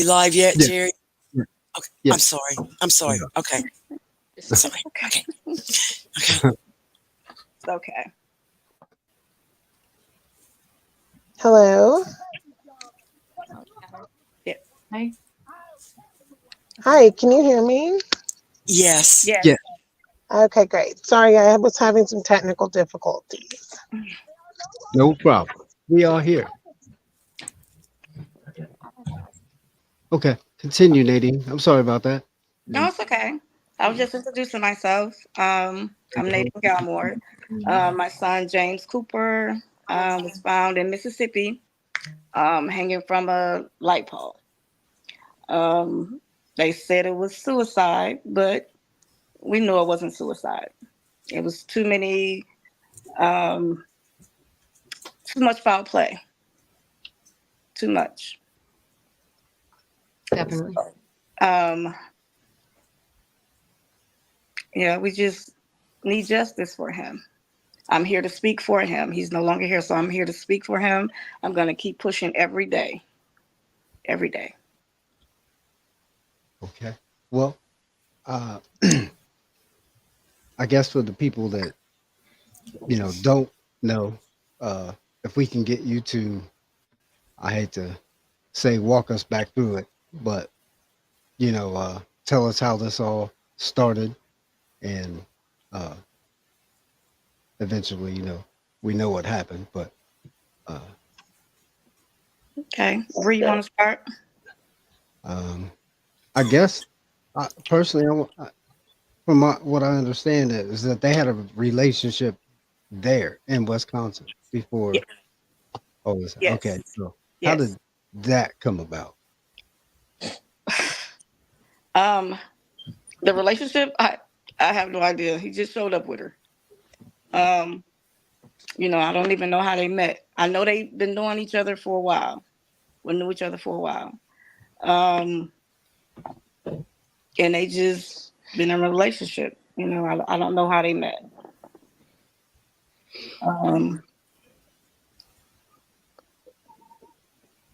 Live yet, Yeah. Jerry? Yeah. Okay. I'm Yes. sorry. I'm sorry. Yeah. Okay. Sorry. Okay. Okay. It's okay. Hello. Yeah. Hi. Hi, can you hear me? Yes. Yes. Yeah. Okay, great. Sorry, I was having some technical difficulties. No problem. We are here. Okay. Continue, Nadine. I'm sorry about that. No, it's okay. I was just introducing myself. I'm Nadine Galmore. My son James Cooper was found in Mississippi, hanging from a light pole. Um, they said it was suicide, but we knew it wasn't suicide. It was um, too much foul play, too much. Definitely. Um, yeah, we just need justice for him. I'm here to speak for him. He's no longer here, so I'm here to speak for him. I'm going to keep pushing every day, every day. Okay. Well, uh, I guess for the people that don't know, uh, if we can get you to, I hate to say, walk us back through it, but tell us how this all started, and uh, eventually, we know what happened, but uh, Okay, where you want to start? um, I guess personally, from what I understand is that they had a relationship there in Wisconsin before Ye- all this. Okay, Yes, so how did yes. that come about? Um, the relationship, I have no idea. He just showed up with her. Um, I don't even know how they met. I know they've been knowing each other for a while. We knew each other for a while. Um, and they just been in a relationship. I don't know how they met. Um,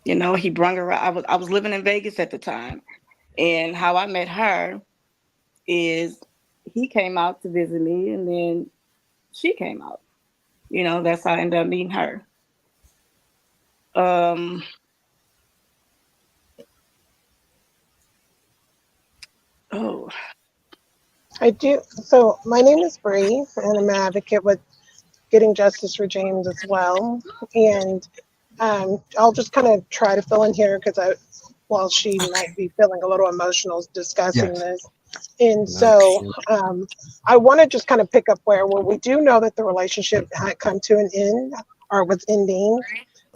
he brung her. I was living in Vegas at the time, and how I met her is he came out to visit me, and then she came out. That's how I ended up meeting her. Um, oh, I do. So, my name is Bree, and I'm an advocate with getting justice for James as well. And I'll just kind of try to fill in here because while she Okay. might be feeling a little emotional discussing Yes, this. And and I Okay. so understand. I want to just kind of pick up where we do know that the relationship had come to an end or was ending.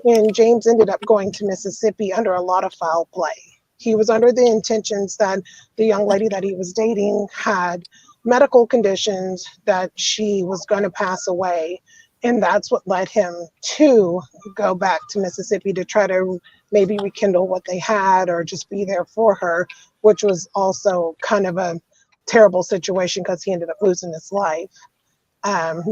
And James ended up going to Mississippi under a lot of foul play. He was under the intentions that the young lady that he was dating had medical conditions, that she was going to pass away. And that's what led him to go back to Mississippi to try to maybe rekindle what they had or just be there for her, which was also kind of a terrible situation because he ended up losing his life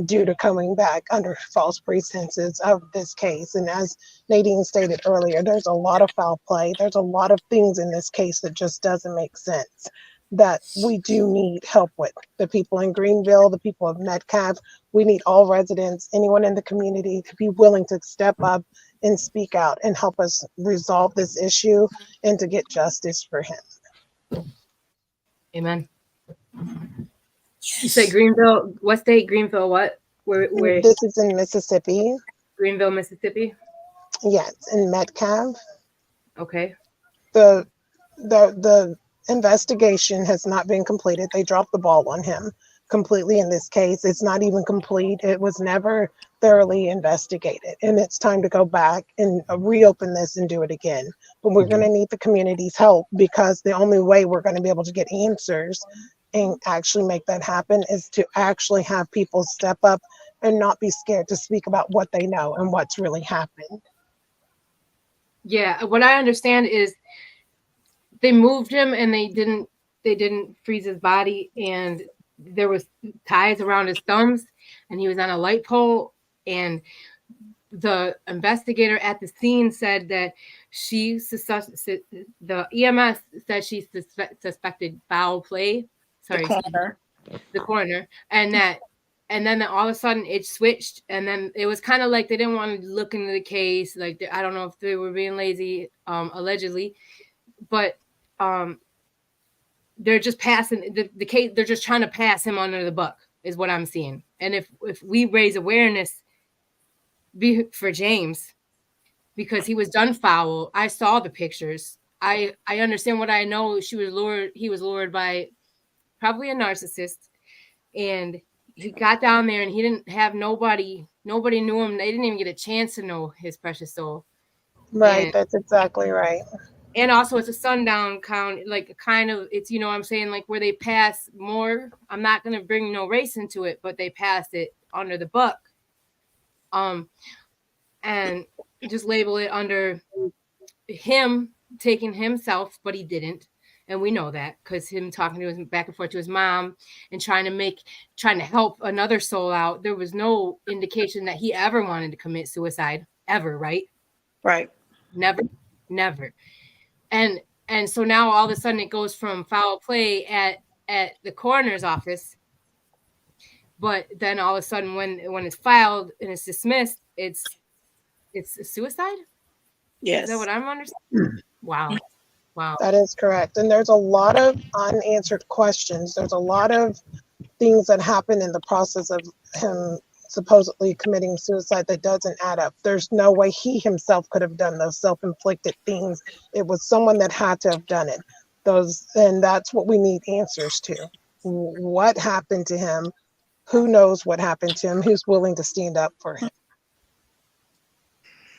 due to coming back under false pretenses of this case. And as Nadine stated earlier, there's a lot of foul play. There's a lot of things in this case that just doesn't make sense that we do need help with. The people in Greenville, the people of Metcalf, we need all residents, anyone in the community to be willing to step up and speak out and help us resolve this issue and to get justice for him. Amen. You said Yes. Greenville. What state? Greenville. What? Where? This is in Mississippi. Greenville, Mississippi. Yes, in Metcalf. Okay. The the investigation has not been completed. They dropped the ball on him completely in this case. It's not even complete. It was never thoroughly investigated. And it's time to go back and reopen this and do it again. But we're going Mhm. to need the community's help because the only way we're going to be able to get answers and actually make that happen is to actually have people step up and not be scared to speak about what they know and what's really happened. Yeah. What I understand is they moved him and they didn't freeze his body, and there was ties around his thumbs, and he was on a light pole, and the investigator at the scene said that the EMS said she suspected foul play. The coroner. The coroner, and then all of a sudden it switched, and then it was kind of like they didn't want to look into the case. Like I don't know if they were being lazy, allegedly, but they're just passing the case. They're just trying to pass him under the buck, is what I'm seeing. And if we raise awareness for James, because he was done foul, I saw the pictures. I understand what I know. He was lured by probably a narcissist, and he got down there and he didn't have nobody knew him. They didn't even get a chance to know his precious soul. Right, that's exactly right. And also it's a sundown count, like kind of, it's, you know what I'm saying, like where they pass more. I'm not going to bring no race into it, but they passed it under the buck. And just label it under him taking himself, but he didn't. And we know that because him talking to his back and forth to his mom and trying to help another soul out. There was no indication that he ever wanted to commit suicide ever. Right. Right. Never. And so now all of a sudden it goes from foul play at the coroner's office. But then all of a sudden when it's filed and it's dismissed, it's a suicide. Yes. Is that what I'm understanding? Wow. That is correct. And there's a lot of unanswered questions. There's a lot of things that happen in the process of him supposedly committing suicide that doesn't add up. There's no way he himself could have done those self-inflicted things. It was someone that had to have done it. And that's what we need answers to. What happened to him? Who knows what happened to him? Who's willing to stand up for him?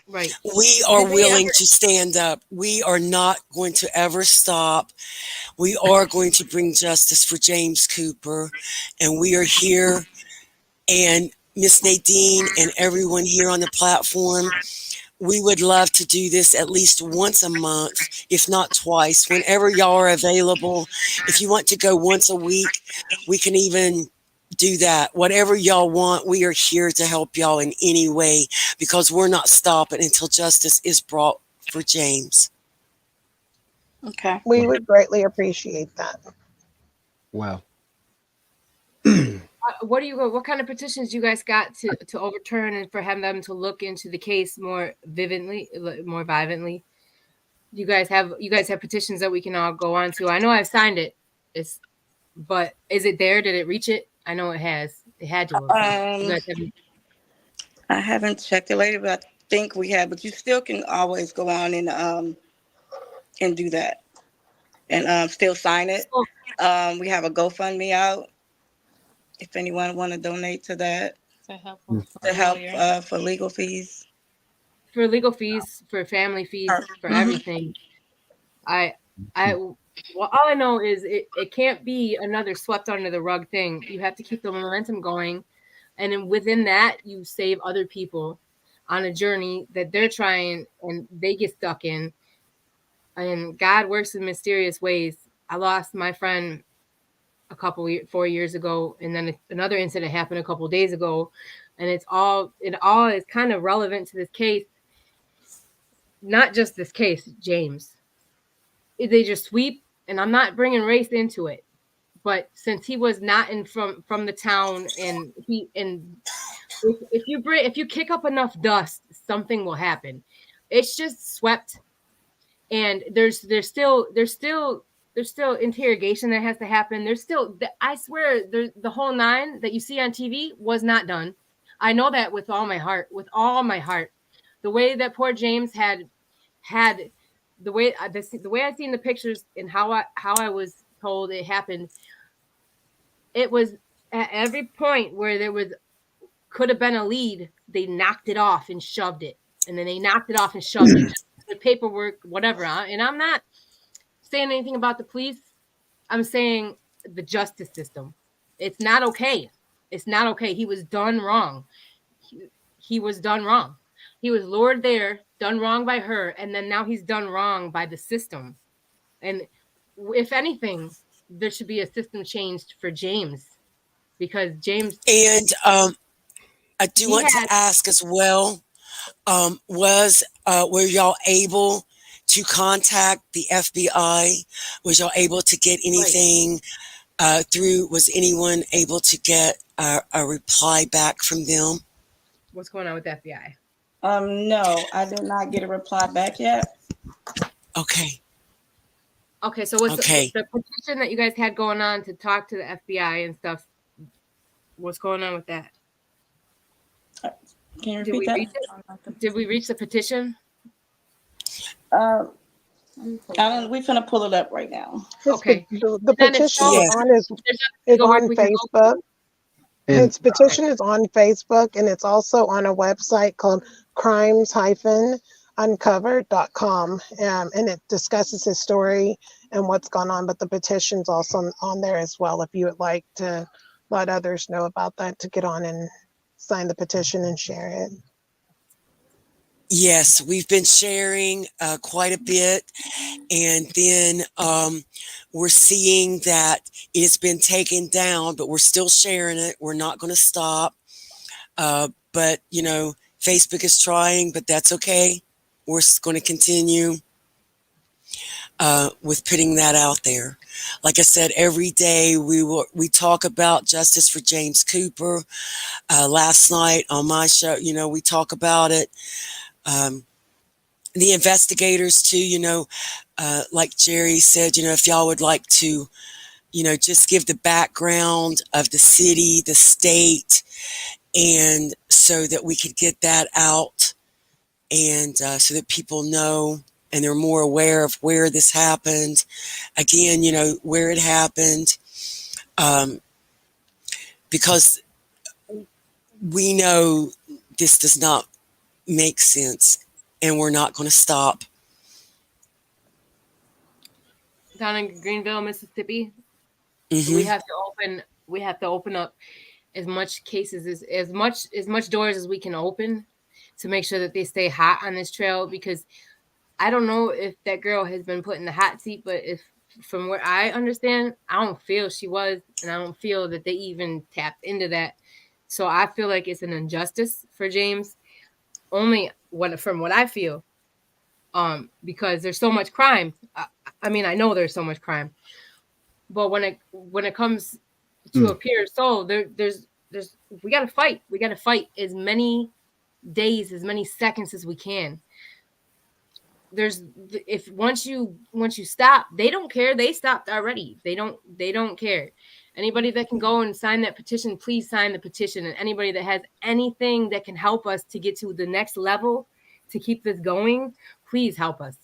Right. We are willing to stand up. We are not going to ever stop. We are going to bring justice for James Cooper. And we are here. And Miss Nadine and everyone here on the platform, we would love to do this at least once a month, if not twice, whenever y'all are available. If you want to go once a week, we can even do that. Whatever y'all want, we are here to help y'all in any way, because we're not stopping until justice is brought for James. Okay. We would greatly appreciate that. Wow. What kind of petitions you guys got to overturn and for them to look into the case more violently? You guys have petitions that we can all go on to. I know I've signed it. But is it there? Did it reach it? I know it has. It had to. I haven't checked it lately, but I think we have. But you still can always go on and do that, and still sign it. We have a GoFundMe out. If anyone want to donate to that, to help for legal fees. For legal fees, for family fees, for everything. Well, all I know is it can't be another swept under the rug thing. You have to keep the momentum going. And then within that, you save other people on a journey that they're trying and they get stuck in. And God works in mysterious ways. I lost my friend 4 years ago, and then another incident happened a couple of days ago. And it all is kind of relevant to this case. Not just this case, James. They just sweep. And I'm not bringing race into it, but since he was not from the town, and if you kick up enough dust, something will happen. It's just swept, and there's still interrogation that has to happen. There's still, I swear, the whole 9 that you see on TV was not done. I know that with all my heart, the way that poor James had. The way I seen the pictures and how I was told it happened, it was at every point where could have been a lead, they knocked it off and shoved it, and then they knocked it off and shoved it, the paperwork, whatever. And I'm not saying anything about the police. I'm saying the justice system. It's not okay. It's not okay. He was done wrong. He was done wrong. He was lured there, done wrong by her, and then now he's done wrong by the system. And if anything, there should be a system changed for James, because James. And I do want to ask as well, were y'all able to contact the FBI? Was y'all able to get Right. anything through? Was anyone able to get a reply back from them? What's going on with the FBI? No, I did not get a reply back yet. Okay. Okay, so what's Okay. the petition that you guys had going on to talk to the FBI and stuff? What's going on with that? Can you Did repeat we that? reach it? Did we reach the petition? I don't. We finna pull it up right now. Okay. The Then it's petition all is Yes. on there's nothing is legal work on we can go. Facebook. And Its petition is on Facebook, and it's also on a website called crimes-uncovered.com. And it discusses his story and what's gone on. But the petition's also on there as well. If you would like to let others know about that, to get on and sign the petition and share it. Yes, we've been sharing quite a bit, and then we're seeing that it's been taken down, but we're still sharing it. We're not going to stop. But, you know, Facebook is trying, but that's okay. We're going to continue with putting that out there. Like I said, every day we talk about justice for James Cooper. Last night on my show, you know, we talk about it. The investigators too, you know, like Jerry said, you know, if y'all would like to, you know, just give the background of the city, the state, and so that we could get that out, and so that people know and they're more aware of where this happened. Again, you know, where it happened, because we know this does not make sense, and we're not going to stop. Down in Greenville, Mississippi, Hmm. we have to open up as much cases as much doors as we can open to make sure that they stay hot on this trail, because I don't know if that girl has been put in the hot seat, but if from where I understand, I don't feel she was, and I don't feel that they even tapped into that. So I feel like it's an injustice for James, only from what I feel, because there's so much crime. I mean, I know there's so much crime, but when it comes to a pure soul, there's we gotta fight. We gotta fight as many days, as many seconds as we can. There's if once you stop, they don't care. They stopped already. They don't care. Anybody that can go and sign that petition, please sign the petition. And anybody that has anything that can help us to get to the next level to keep this going, please help us.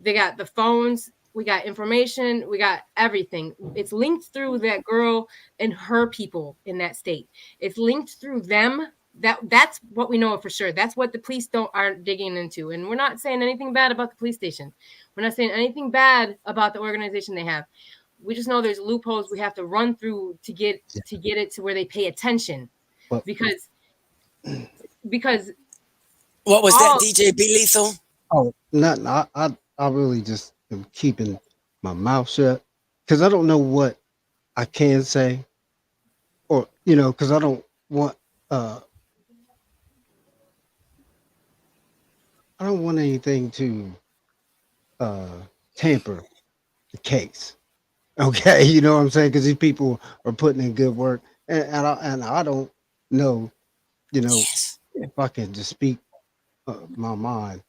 They got the phones, we got information, we got everything. It's linked through that girl and her people in that state. It's linked through them. That's what we know for sure. That's what the police aren't digging into. And we're not saying anything bad about the police station. We're not saying anything bad about the organization they have. We just know there's loopholes we have to run through to get it to where they pay attention. well, Because What was that, all DJ B Lethal? oh, nothing. I really just am keeping my mouth shut because I don't know what I can say, or because I don't want I don't want anything to tamper the case. Okay, you know what I'm saying? Because these people are putting in good work, and I don't know, Yes. if I can just speak my mind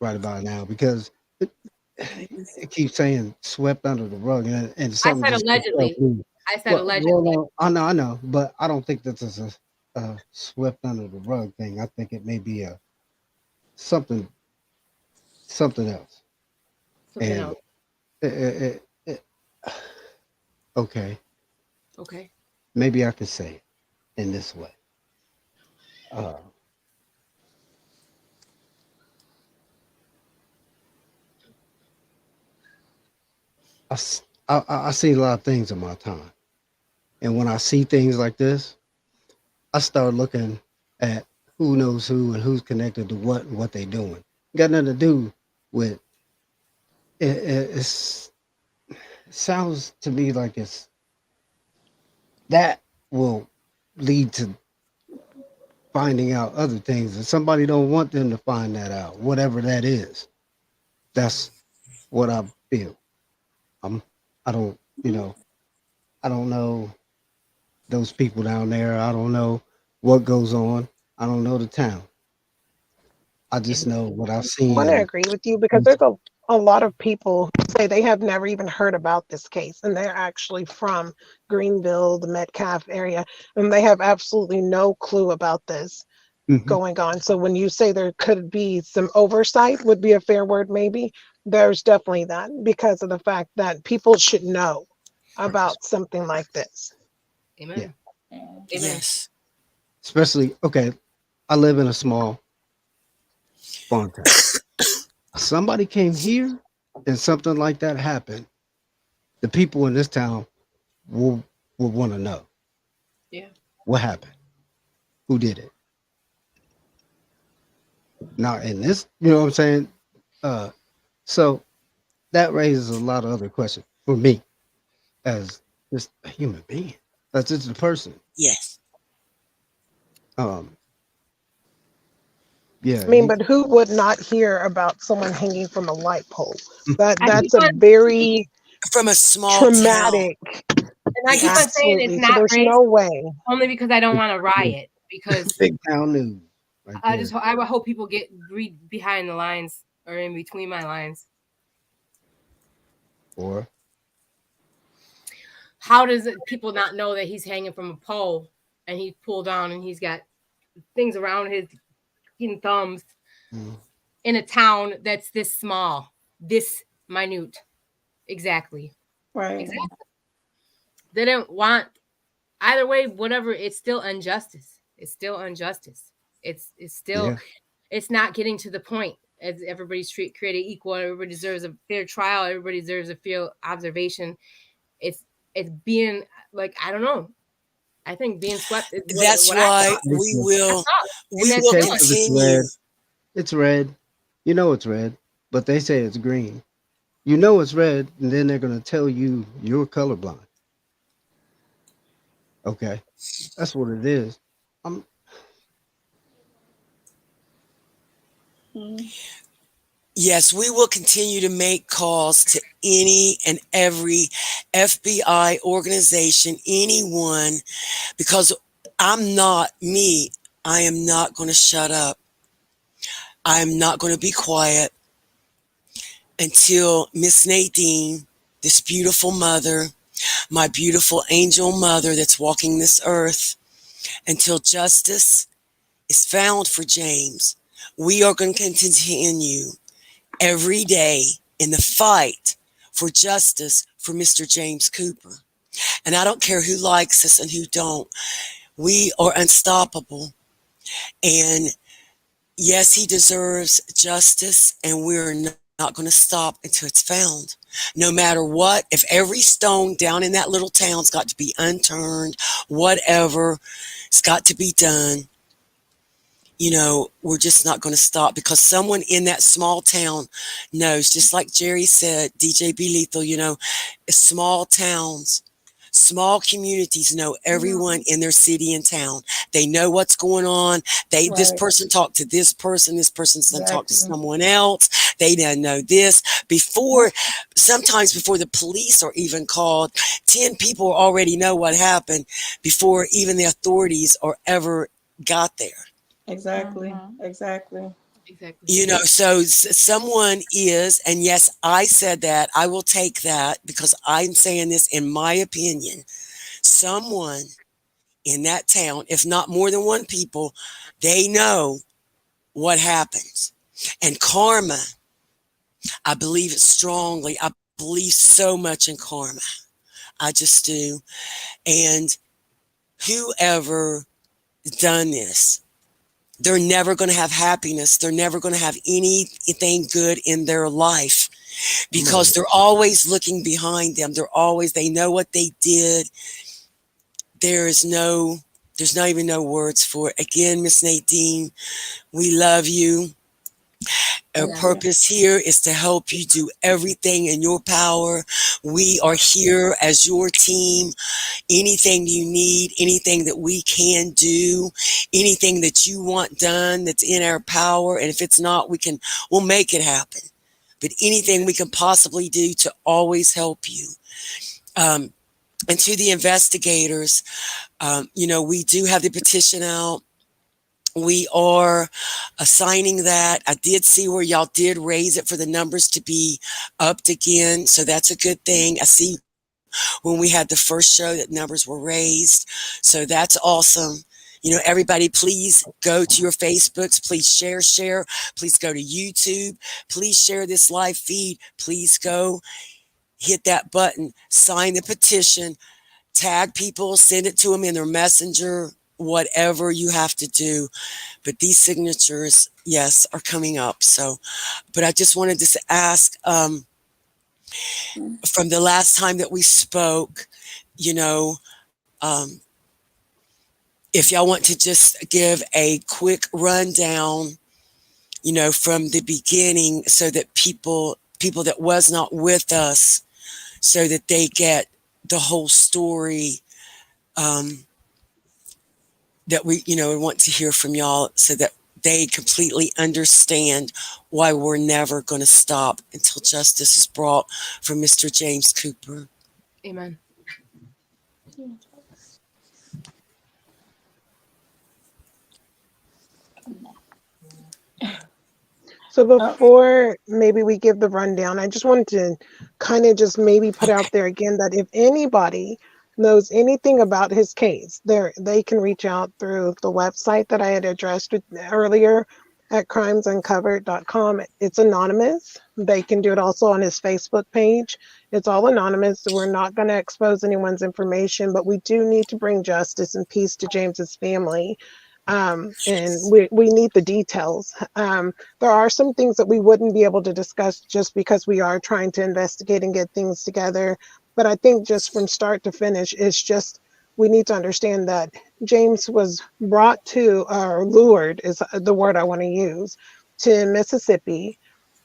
right about now because it keeps saying swept under the rug, and I something said just keeps telling allegedly. me. I said Well, allegedly. no, I know, but I don't think this is a swept under the rug thing. I think it may be a something something else, Something and else. it, okay, Okay. maybe I could say it in this way. Uh, I see a lot of things in my time, and when I see things like this, I start looking at who knows who and who's connected to what and what they doing. Got nothing to do with it sounds to me like it's that will lead to finding out other things and somebody don't want them to find that out, whatever that is. That's what I feel. I'm I don't, I don't know those people down there. I don't know what goes on. I don't know the town. I just know what I've I want to seen. agree with you because there's a lot of people who say they have never even heard about this case, and they're actually from Greenville, the Metcalf area, and they have absolutely no clue about this Mhm. going on. So when you say there could be some oversight, would be a fair word, maybe, there's definitely that because of the fact that people should know about something like this. Yeah. Amen. Amen. Yes. Especially, okay, I live in a small farm town. Somebody came here and something like that happened. The people in this town will will want to know Yeah. what happened, who did it. Now, in this, you know what I'm saying? Uh, so that raises a lot of other questions for me as just a human being. That's just a person. Yes. Um, yeah, I mean, but who would not hear about someone hanging from a light pole? That I keep that's a on very From a small town. traumatic. and I keep on Yes. saying it's Absolutely. So not there's race no way. only because I don't big, want to riot because big town news right there. I would hope people get read behind the lines or in between my lines. Or How does it, people not know that he's hanging from a pole and he's pulled down and he's got things around his thumbs mm, in a town that's this small, this minute? Exactly. Right. Exactly. They don't want either way, whatever, it's still injustice. It's still injustice. It's still yeah, it's not getting to the point as everybody's created equal. Everybody deserves a fair trial. Everybody deserves a fair observation. It's it's being like I don't know. I think being swept is That's what I why thought. it's a, I thought, and we that's will okay. still If it's continue. red, it's red. You know it's red, but they say it's green. You know it's red, and then they're gonna tell you you're colorblind. Okay, that's what it is. I'm Mhm. Yes, we will continue to make calls to any and every FBI organization, anyone, because I'm not me. I am not going to shut up. I am not going to be quiet until Miss Nadine, this beautiful mother, my beautiful angel mother that's walking this earth, until justice is found for James. We are going to continue every day in the fight for justice for Mr. James Cooper. And I don't care who likes us and who don't. We are unstoppable. And yes, he deserves justice, and we're not going to stop until it's found. No matter what, if every stone down in that little town's got to be unturned, whatever, it's got to be done. We're just not going to stop because someone in that small town knows, just like Jerry said, DJ B Lethal, small towns, small communities know everyone in their city and town. They know what's going on. This Right. person talked to this person's done talked to Exactly. someone else. They didn't know this before. Sometimes before the police are even called, 10 people already know what happened before even the authorities are ever got there. Exactly. Exactly. exactly. So someone is, and yes, I said that. I will take that because I'm saying this in my opinion. Someone in that town, if not more than one people, they know what happens. And karma, I believe it strongly. I believe so much in karma. I just do. And whoever done this, they're never going to have happiness. They're never going to have anything good in their life because no. they're always looking behind them. They know what they did. There is no, there's not even no words for it. Again, Miss Nadine, we love you. Our Thank you. purpose here is to help you do everything in your power. We are here as your team. Anything you need, anything that we can do, anything that you want done that's in our power. And if it's not, we'll make it happen. but anything we can possibly do to always help you. Um, and to the investigators, we do have the petition out. We are assigning that. I did see where y'all did raise it for the numbers to be upped again. So that's a good thing. I see when we had the first show that numbers were raised. So that's awesome. Everybody, please go to your Facebooks. Please share. Please go to YouTube. Please share this live feed. Please go hit that button, sign the petition, tag people, send it to them in their messenger, whatever you have to do. But these signatures, yes, are coming up. So, but I just wanted to ask, from the last time that we spoke, you know, um, if y'all want to just give a quick rundown, from the beginning, so that people that was not with us, so that they get the whole story, um, that we want to hear from y'all, so that they completely understand why we're never going to stop until justice is brought for Mr. James Cooper. Amen. So before maybe we give the rundown, I just wanted to kind of just maybe put Okay. out there again that if anybody knows anything about his case, they can reach out through the website that I had addressed earlier at crimesuncovered.com. It's anonymous. They can do it also on his Facebook page. It's all anonymous. So we're not going to expose anyone's information, but we do need to bring justice and peace to James's family. And we need the details. There are some things that we wouldn't be able to discuss just because we are trying to investigate and get things together. But I think just from start to finish, it's just we need to understand that James was brought to, or lured is the word I want to use, to Mississippi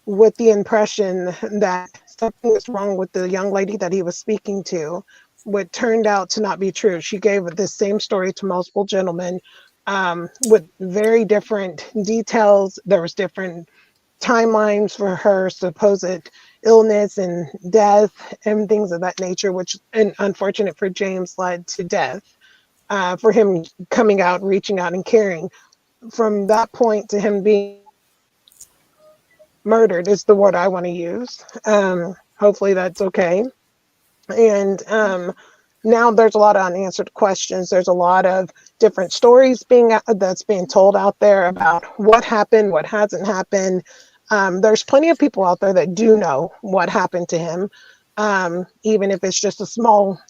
with the impression that something was wrong with the young lady that he was speaking to, what turned out to not be true. She gave this same story to multiple gentlemen, with very different details. There was different timelines for her supposed illness and death and things of that nature, which, and unfortunate for James, led to death. For him coming out, reaching out, and caring. From that point to him being murdered is the word I want to use. Hopefully that's okay. And now there's a lot of unanswered questions. There's a lot of different stories that's being told out there about what happened, what hasn't happened. There's plenty of people out there that do know what happened to him, even if it's just a small,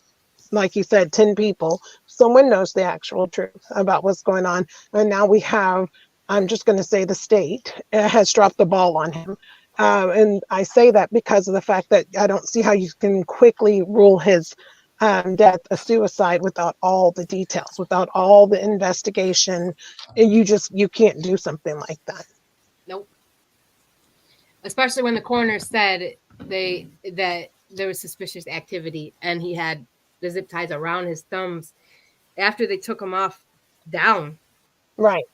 like you said, 10 people. Someone knows the actual truth about what's going on. And now we have, I'm just going to say, the state has dropped the ball on him. And I say that because of the fact that I don't see how you can quickly rule his death a suicide without all the details, without all the investigation. And you can't do something like that. Nope. Especially when the coroner said that there was suspicious activity and he had the zip ties around his thumbs after they took him off down. Right.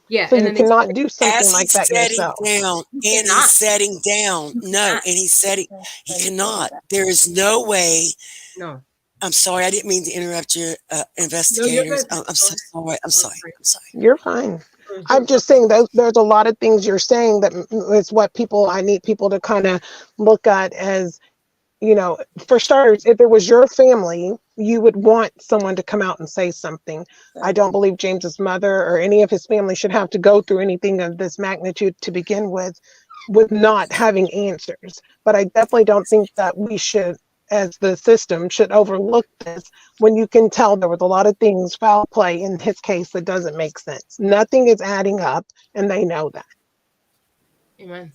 Yeah, So and you then they cannot do something As like he's that setting yourself. down, he and he's cannot. setting down. He No, cannot. and he's setting, he cannot. There is no way. No. I'm sorry, I didn't mean to interrupt you, No, you're investigators. good. I'm Go so ahead. sorry. I'm Oh, sorry. sorry. I'm sorry. You're fine. Mhm. I'm just saying that there's a lot of things you're saying that is what I need people to kind of look at as, for starters, if it was your family, you would want someone to come out and say something. I don't believe James's mother or any of his family should have to go through anything of this magnitude to begin with not having answers. But I definitely don't think that we should, as the system, should overlook this when you can tell there was a lot of things, foul play in his case, that doesn't make sense. Nothing is adding up, and they know that. Amen.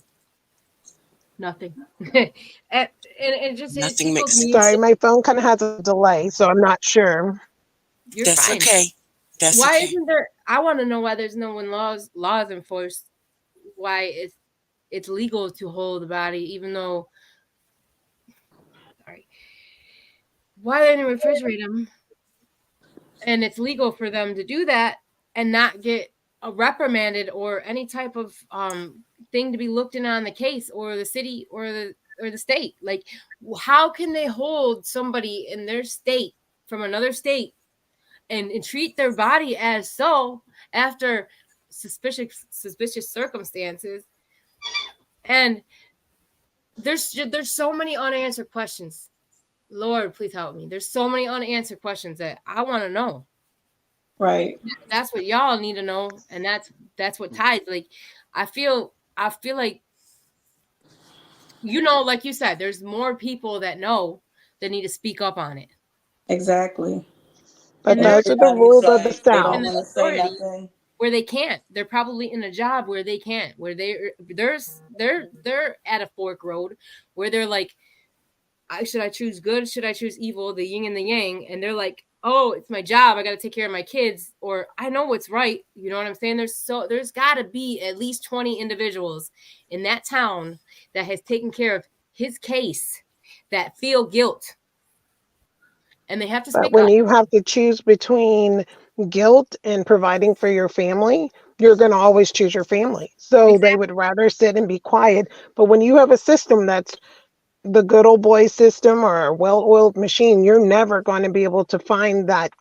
Nothing. And it Nothing tickles makes me. sense. Sorry, my phone kind of has a delay, so I'm not sure. You're That's fine. okay. That's Why okay. isn't there? I want to know why there's no one laws enforced. Why it's legal to hold the body, even though. Sorry. Why they didn't refrigerate them, and it's legal for them to do that and not get reprimanded or any type of thing to be looked in on the case, or the city or the state. Like, how can they hold somebody in their state from another state and treat their body as so after suspicious circumstances? And there's so many unanswered questions. Lord, please help me. There's so many unanswered questions that I want to know. Right. That's what y'all need to know, and that's what ties. Like, I feel like, like you said, there's more people that know that need to speak up on it. Exactly. But And And there's those are the everybody's rules of the like, they in don't South. the want to say authority nothing. where they can't. They're probably in a job where they can't, where they're at a fork road where they're like, should I choose good? Should I choose evil? The yin and the yang. And they're like, oh, it's my job. I got to take care of my kids, or I know what's right. You know what I'm saying? There's got to be at least 20 individuals in that town that has taken care of his case that feel guilt, and they have to But speak when up. you have to choose between guilt and providing for your family, you're going to always choose your family. So they Exactly. would rather sit and be quiet. But when you have a system that's the good old boy system or a well oiled machine, you're never going to be able to find that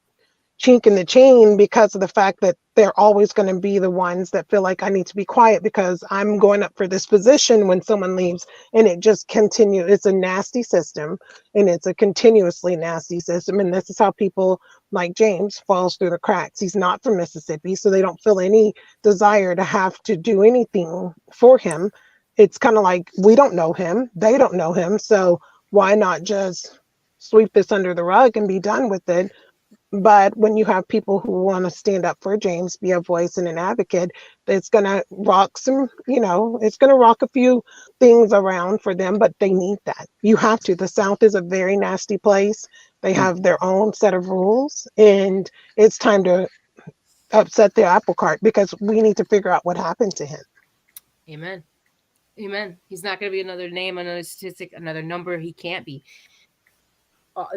chink in the chain because of the fact that they're always going to be the ones that feel like I need to be quiet because I'm going up for this position when someone leaves. And it just continues. It's a nasty system, and it's a continuously nasty system. And this is how people like James falls through the cracks. He's not from Mississippi, so they don't feel any desire to have to do anything for him. It's kind of like we don't know him, they don't know him, so why not just sweep this under the rug and be done with it? But when you have people who want to stand up for James, be a voice and an advocate, it's going to rock it's going to rock a few things around for them, but they need that. You have to. The South is a very nasty place. They have their own set of rules, and it's time to upset the apple cart because we need to figure out what happened to him. Amen. Amen. He's not going to be another name, another statistic, another number. He can't be.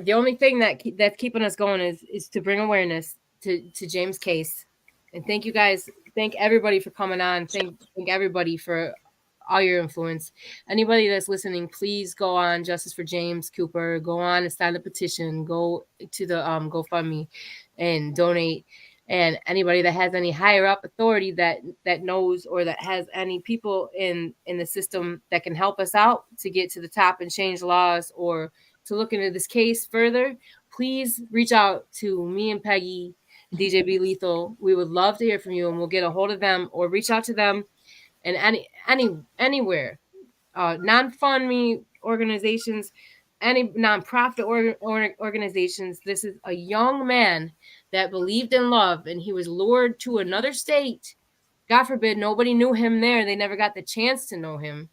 The only thing that's keeping us going is to bring awareness to James' case. And thank you guys. Thank everybody for coming on. Thank everybody for all your influence. Anybody that's listening, please go on Justice for James Cooper. Go on and sign the petition. Go to the GoFundMe and donate. And anybody that has any higher up authority that knows, or that has any people in the system that can help us out to get to the top and change laws, or to look into this case further, please reach out to me and Peggy, DJB Lethal. We would love to hear from you, and we'll get a hold of them or reach out to them. And anywhere, non-fundme organizations, any nonprofit organizations. This is a young man that believed in love, and he was lured to another state. God forbid nobody knew him there. They never got the chance to know him.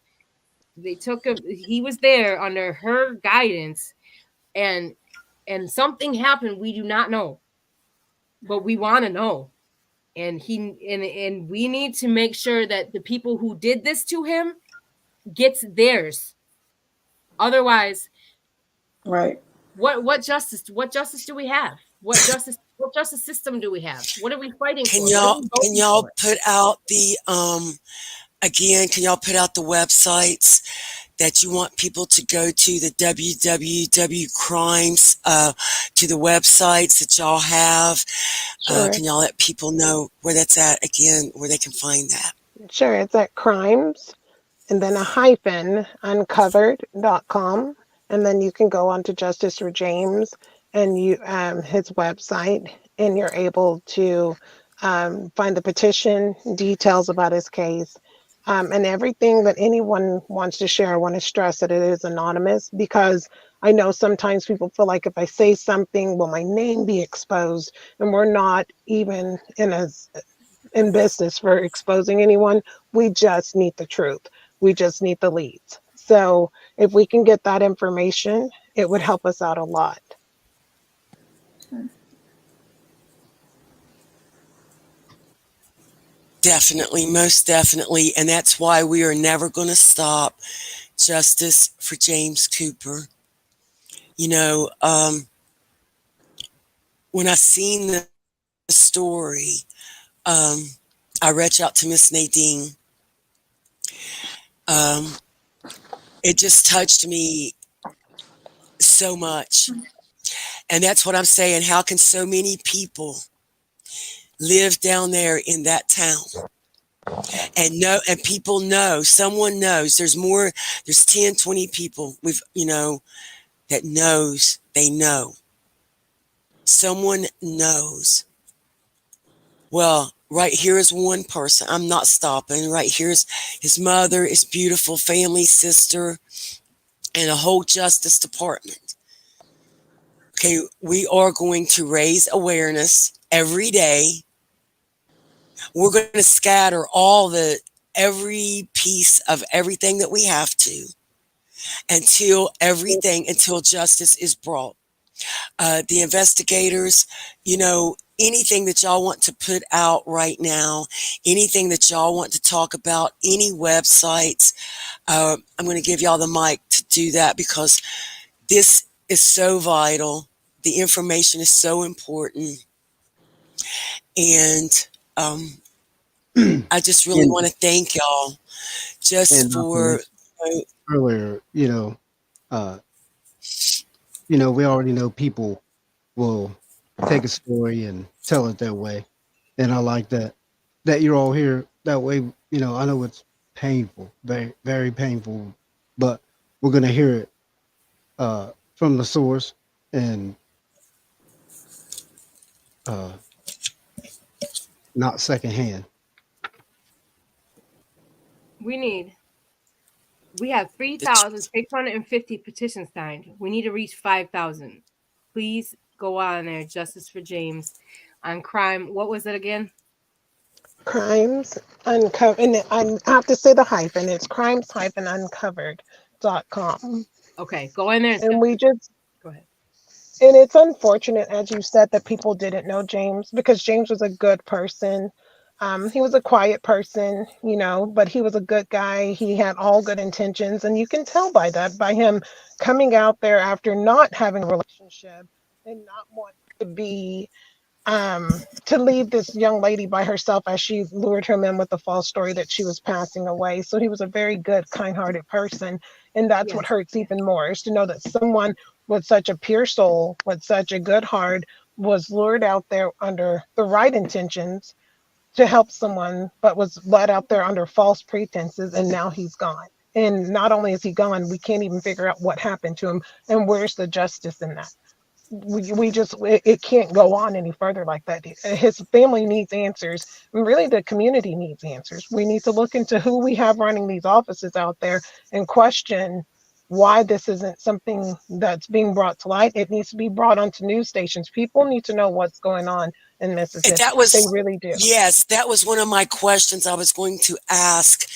They took him. He was there under her guidance, and something happened we do not know, but we want to know. And we need to make sure that the people who did this to him gets theirs. Otherwise, Right. what justice do we have? What justice system do we have? What are we fighting Can for? What are y'all we can voting y'all for? put out the again, can y'all put out the websites that you want people to go to, the www crimes, to the websites that y'all have? Sure. Can y'all let people know where that's at again, where they can find that? Sure. It's at crimes and then a hyphen uncovered.com. And then you can go on to Justice for James and his website, and you're able to find the petition, details about his case, and everything that anyone wants to share. I want to stress that it is anonymous because I know sometimes people feel like if I say something, will my name be exposed? And we're not even in business for exposing anyone. We just need the truth. We just need the leads. So if we can get that information, it would help us out a lot. Definitely, most definitely. And that's why we are never going to stop justice for James Cooper. You know, when I seen the story, um, I reach out to Miss Nadine. Um, it just touched me so much. And that's what I'm saying. How can so many people live down there in that town and know, and people know, someone knows there's more, there's 10, 20 people that knows, they know. Someone knows. Well, right here is one person. I'm not stopping. Right here's his mother, his beautiful family, sister, and a whole Justice Department. Okay, we are going to raise awareness every day. We're going to scatter every piece of everything that we have to until justice is brought. The investigators, anything that y'all want to put out right now, anything that y'all want to talk about, any websites, I'm going to give y'all the mic to do that because this is so vital. The information is so important. And I just really and want to thank y'all just and for, earlier, uh, we already know people will take a story and tell it their way, and I like that you're all here that way. I know it's painful, very very painful, but we're gonna hear it from the source and uh, not secondhand. We need. We have the truth. 3,650 petitions signed. We need to reach 5,000. Please go on there. Justice for James on crime. What was it again? Crimes uncovered, and I have to say the hyphen. It's crimes-uncovered.com. Okay, go in there and And we just go ahead. And it's unfortunate, as you said, that people didn't know James because James was a good person. He was a quiet person, but he was a good guy. He had all good intentions. And you can tell by that, by him coming out there after not having a relationship and not wanting to be to leave this young lady by herself as she lured him in with a false story that she was passing away. So he was a very good, kind-hearted person, and that's what Yes. hurts even more is to know that someone with such a pure soul, with such a good heart, was lured out there under the right intentions to help someone, but was led out there under false pretenses, and now he's gone. And not only is he gone, we can't even figure out what happened to him, and where's the justice in that? We just it can't go on any further like that. His family needs answers, and really the community needs answers. We need to look into who we have running these offices out there and question why this isn't something that's being brought to light. It needs to be brought onto news stations. People need to know what's going on in And that Mississippi. They was, really do. yes, that was one of my questions I was going to ask.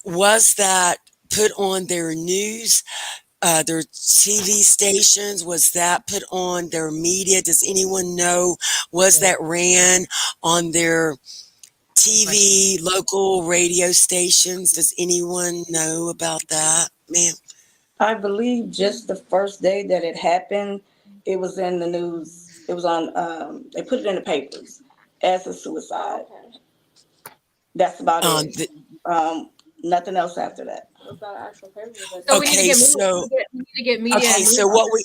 Was that put on their news, their TV stations? Was that put on their media? Does anyone know? Was Yeah. that ran on their Right. TV, local radio stations? Does anyone know about that, ma'am? I believe just the first day that it happened, it was in the news. It was on. They put it in the papers as a suicide. That's about Um, it. the, Um, Nothing else after that. So we need to okay, get media. so We need to get media okay, and so news. what we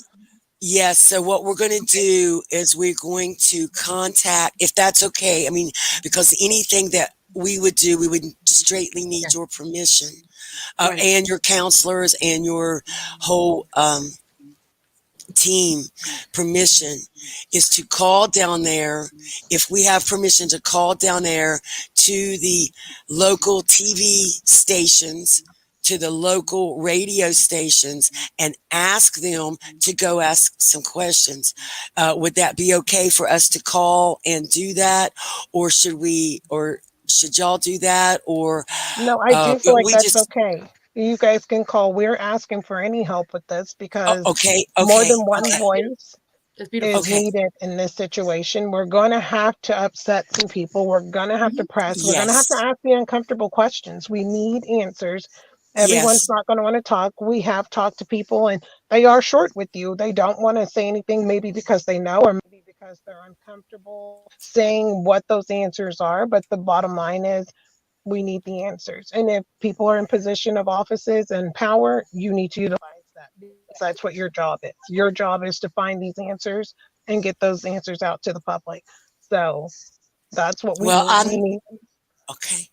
yes, so what we're going to do is we're going to contact, if that's okay. I mean, because anything that we would do, we would straightly need Yeah. your permission, Right. and your counselors and your whole team permission is to call down there. If we have permission to call down there to the local TV stations, to the local radio stations, and ask them to go ask some questions. Would that be okay for us to call and do that? Or should y'all do that? Or No, I do feel like we that's just, okay. You guys can call. We're asking for any help with this because okay, more okay, than one okay, That's beautiful. voice That's beautiful. is okay. needed in this situation. We're going to have to upset some people. We're going to have to Mhm. press. We're going to have to Yes, ask the uncomfortable questions. We need answers. Everyone's yes. not going to want to talk. We have talked to people and they are short with you. They don't want to say anything, maybe because they know, or maybe because they're uncomfortable saying what those answers are. But the bottom line is we need the answers. And if people are in position of offices and power, you need to utilize that because that's what your job is. Your job is to find these answers and get those answers out to the public. So that's what we Well, need. We I'm need okay.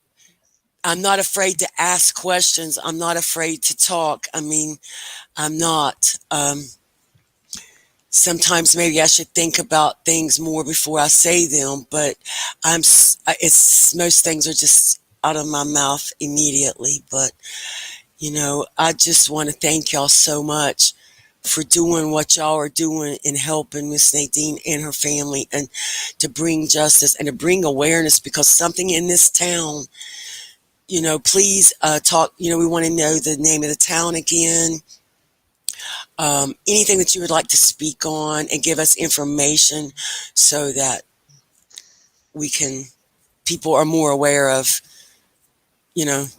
I'm not afraid to ask questions. I'm not afraid to talk. I mean, I'm not. Sometimes maybe I should think about things more before I say them, but it's most things are just out of my mouth immediately. But I just want to thank y'all so much for doing what y'all are doing and helping Miss Nadine and her family, and to bring justice and to bring awareness, because something in this town, please talk. We want to know the name of the town again. Anything that you would like to speak on and give us information so that we can, people are more aware of,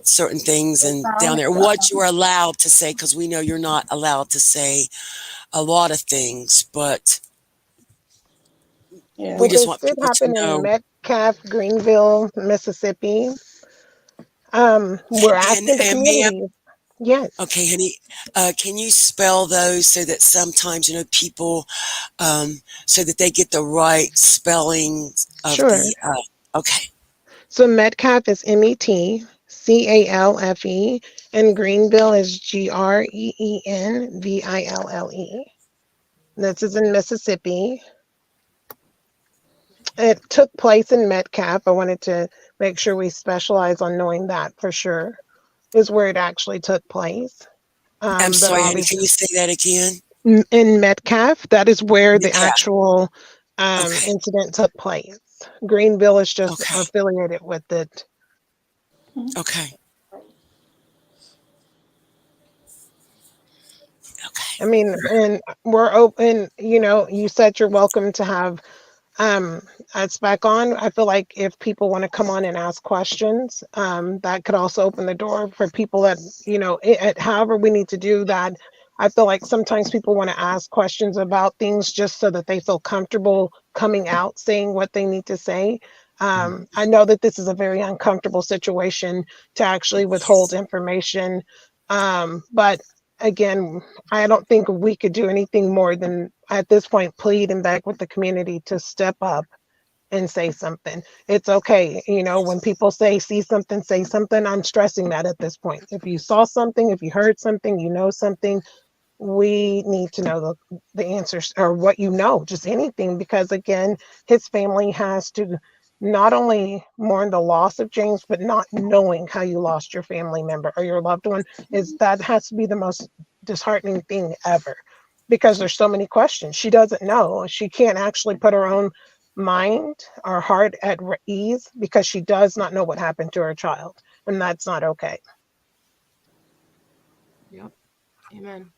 certain things The and down town, there, what you are allowed to say, because we know you're not allowed to say a lot of things, but yeah. we well, just this want did people to happen in know. Metcalf, Greenville, Mississippi. We're And, asking the and ma'am, community. Yes, okay, honey, can you spell those so that sometimes, people, so that they get the right spelling of sure. the, okay. So Metcalf is Metcalfe, and Greenville is Greenville. This is in Mississippi. It took place in Metcalf. I wanted to make sure we specialize on knowing that for sure is where it actually took place. I'm But sorry, honey, can obviously you say that again? in Metcalf, that is where the McCaff. actual Okay, incident took place. Greenville is just okay, affiliated with it. okay, okay. I mean, and we're open. You said you're welcome to have um us back on. I feel like if people want to come on and ask questions, that could also open the door for people that however we need to do that. I feel like sometimes people want to ask questions about things just so that they feel comfortable coming out saying what they need to say. I know that this is a very uncomfortable situation to actually withhold Yes, information, but again, I don't think we could do anything more than at this point plead and beg with the community to step up and say something. It's okay. When people see something, say something. I'm stressing that at this point. If you saw something, if you heard something, something, we need to know the answers or what just anything, because again, his family has to not only mourn the loss of James, but not knowing how you lost your family member or your loved one is that has to be the most disheartening thing ever, because there's so many questions. She doesn't know. She can't actually put her own mind or heart at ease because she does not know what happened to her child, and that's not okay. Yep. Amen.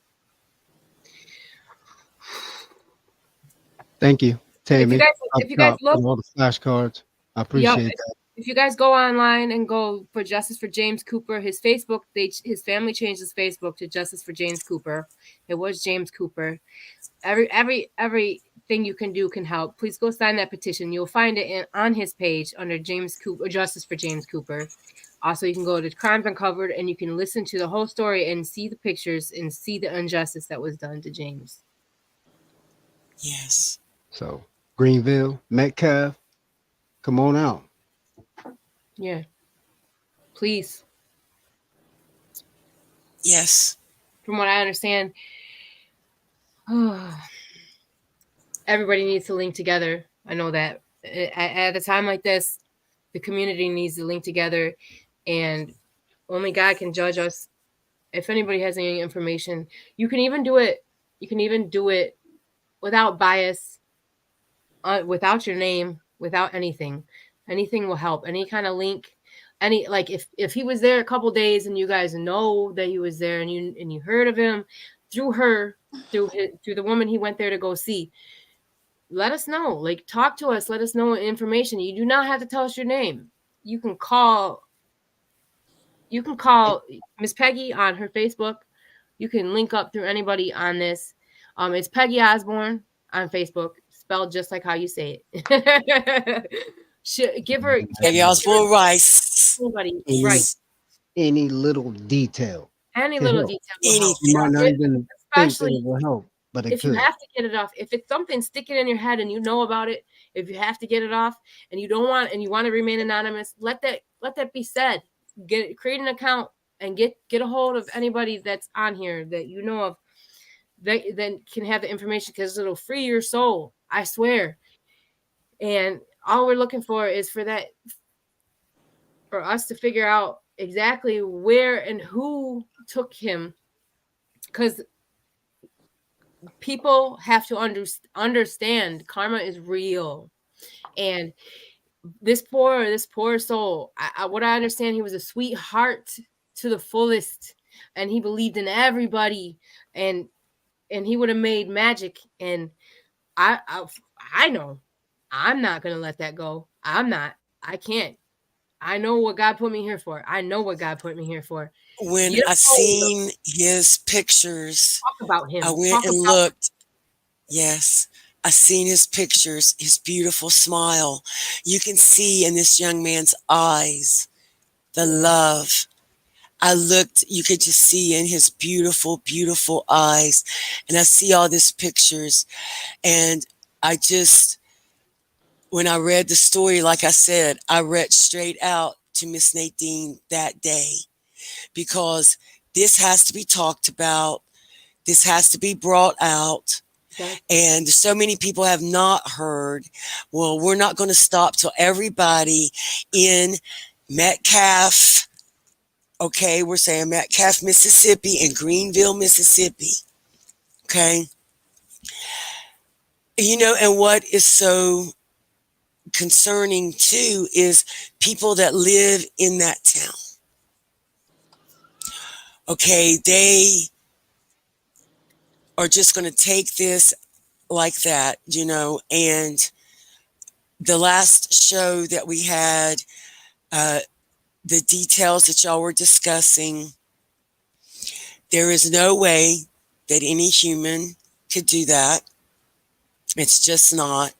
Thank you, If you Tammy, guys up if you guys top look, with all the flashcards. I yep. appreciate that. If you guys go online and go for Justice for James Cooper, his Facebook, his family changed his Facebook to Justice for James Cooper. It was James Cooper. Everything you can do can help. Please go sign that petition. You'll find it on his page under James Cooper, Justice for James Cooper. Also, you can go to Crimes Uncovered and you can listen to the whole story and see the pictures and see the injustice that was done to James. yes, So, Greenville, Metcalf, come on out. Yeah, please. yes. From what I understand, everybody needs to link together. I know that at a time like this, the community needs to link together, and only God can judge us. If anybody has any information, you can even do it. You can even do it without bias, without your name, without anything. Anything will help. Any kind of link. Any like if he was there a couple days and you guys know that he was there and you heard of him through her through the woman he went there to go see, let us know. Like, talk to us. Let us know information. You do not have to tell us your name. You can call. You can call Miss Peggy on her Facebook. You can link up through anybody on this. It's Peggy Osborne on Facebook. spelled just like how you say it. Give her Chaos for rice anybody right. Any is any little detail Any can little help. detail will help. You anything. might not even think that Especially it will help, but it if you could. have to get it off. If it's something sticking in your head and you know about it, if you have to get it off and you don't want and you want to remain anonymous, let that be said. Create an account and get a hold of anybody that's on here that you know of that then can have the information because it'll free your soul. I swear. And all we're looking for is for us to figure out exactly where and who took him, because people have to understand karma is real. And this poor soul, what I understand, he was a sweetheart to the fullest, and he believed in everybody, and he would have made magic. And I I know I'm not gonna let that go. I can't. I know what God put me here for. I know what God put me here for. When Get I hold of, seen his pictures, talk about I him. went Talk and about looked. Yes, I seen his pictures, his beautiful smile. You can see in this young man's eyes the yeah. love. I looked, you could just see in his beautiful, beautiful eyes. And I see all these pictures. And I just, when I read the story, like I said, I read straight out to Miss Nadine that day because this has to be talked about. This has to be brought out. That's, And so many people have not heard. Well, we're not going to stop till everybody in Metcalf, okay, we're saying Metcalf, Mississippi, and Greenville, Mississippi, okay? And what is so concerning too is people that live in that town, okay? They are just going to take this like that, and the last show that we had, uh, the details that y'all were discussing, there is no way that any human could do that. It's just not.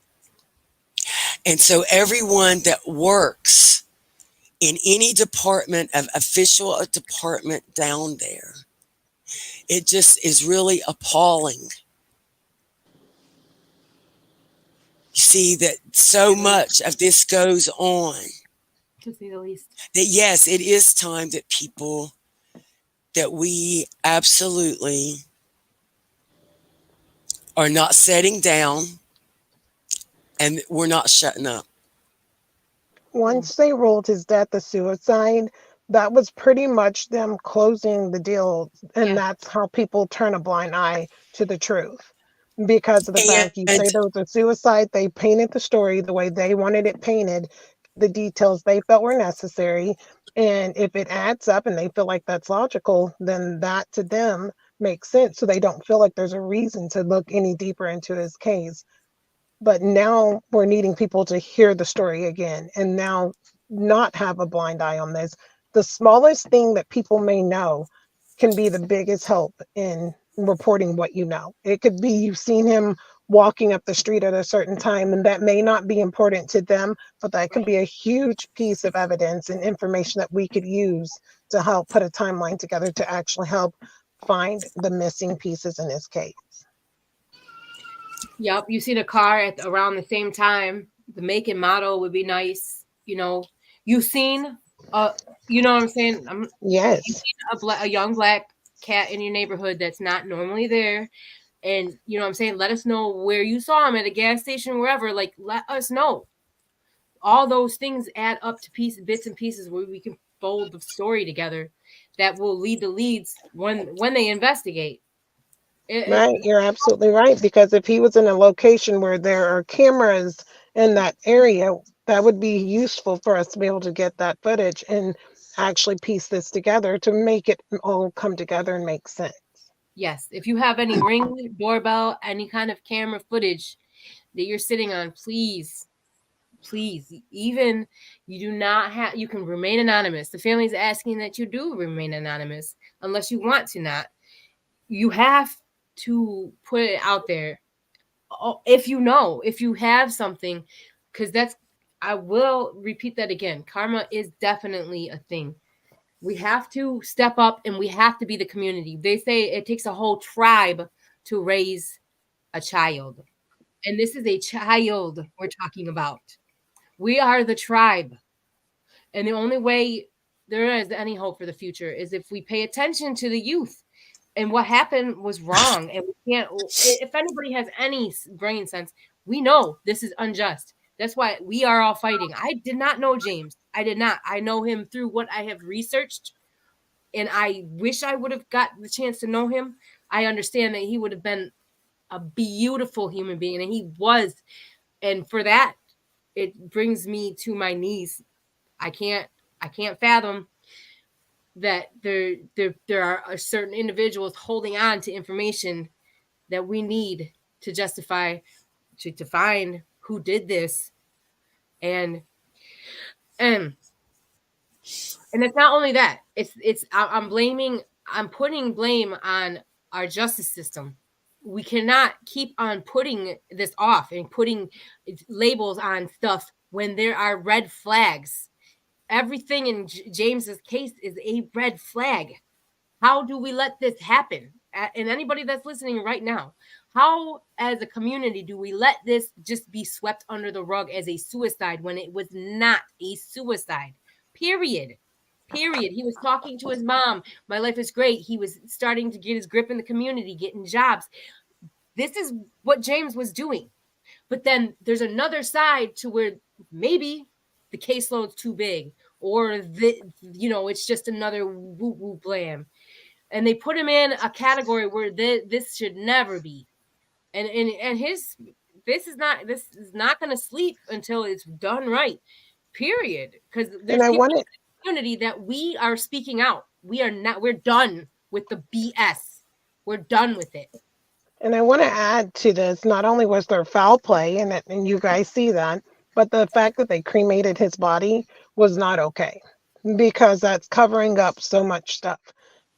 And so everyone that works in any department of official department down there, it just is really appalling. You see that so much of this goes on to say the least. that yes, it is time that people that we absolutely are not setting down and we're not shutting up. Yeah. Once they ruled his death a suicide, that was pretty much them closing the deal. And Yeah. that's how people turn a blind eye to the truth. Because of the fact you And say there was a suicide, they painted the story the way they wanted it painted, the details they felt were necessary. And if it adds up and they feel like that's logical, then that to them makes sense. So they don't feel like there's a reason to look any deeper into his case. But now we're needing people to hear the story again and now not have a blind eye on this. The smallest thing that people may know can be the biggest help in reporting what you know. It could be you've seen him walking up the street at a certain time, and that may not be important to them, but that can Right. be a huge piece of evidence and information that we could use to help put a timeline together to actually help find the missing pieces in his case. Yep. You see the car around the same time. The make and model would be nice. You've seen, uh, you know what I'm saying? You've Yes. seen a young black cat in your neighborhood that's not normally there. And you know what I'm saying? Let us know where you saw him at a gas station, wherever. Like, let us know. All those things add up to bits and pieces where we can fold the story together that will lead the leads when they investigate. Right, you're absolutely right. Because if he was in a location where there are cameras in that area, that would be useful for us to be able to get that footage and actually piece this together to make it all come together and make sense. Yes, if you have any ring doorbell, any kind of camera footage that you're sitting on, please, even you do not have, you can remain anonymous. The family's asking that you do remain anonymous unless you want to not. You have to put it out there. if you have something, because I will repeat that again. Karma is definitely a thing. We have to step up and we have to be the community. They say it takes a whole tribe to raise a child. And this is a child we're talking about. We are the tribe. And the only way there is any hope for the future is if we pay attention to the youth. And what happened was wrong. And we can't, if anybody has any brain sense, we know this is unjust. That's why we are all fighting. I did not know James. I did not. I know him through what I have researched. And I wish I would have got the chance to know him. I understand that he would have been a beautiful human being, and he was. And for that, it brings me to my knees. I can't fathom that there are certain individuals holding on to information that we need to justify to find who did this. And it's not only that. I'm putting blame on our justice system. We cannot keep on putting this off and putting labels on stuff when there are red flags. Everything in James's case is a red flag. How do we let this happen? And anybody that's listening right now, how as a community do we let this just be swept under the rug as a suicide when it was not a suicide? Period. He was talking to his mom. My life is great. He was starting to get his grip in the community, getting jobs. This is what James was doing. But then there's another side to where maybe the caseload's too big, or it's just another woo woo blam. And they put him in a category where this should never be. And this is not going to sleep until it's done right. Period. Because there's people in the community that we are speaking out. We're done with the BS. We're done with it. And I want to add to this, not only was there foul play, and you guys see that, but the fact that they cremated his body was not okay, because that's covering up so much stuff.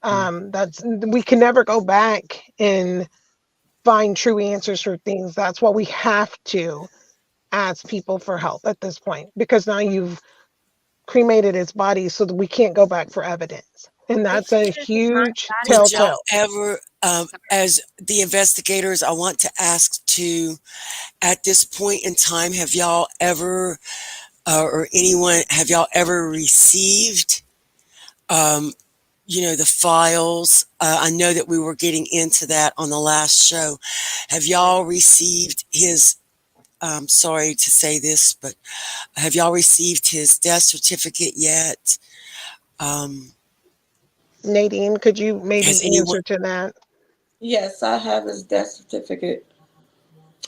We can never go back and find true answers for things. That's why we have to ask people for help at this point, because now you've cremated his body so that we can't go back for evidence. And that's a huge Did y'all telltale. ever, as the investigators, I want to ask too, at this point in time, have y'all ever, or anyone, have y'all ever received, the files? I know that we were getting into that on the last show. Have y'all received his, sorry to say this, but have y'all received his death certificate yet? Nadine, could you maybe Has anyone? answer to that? Yes, I have his death certificate.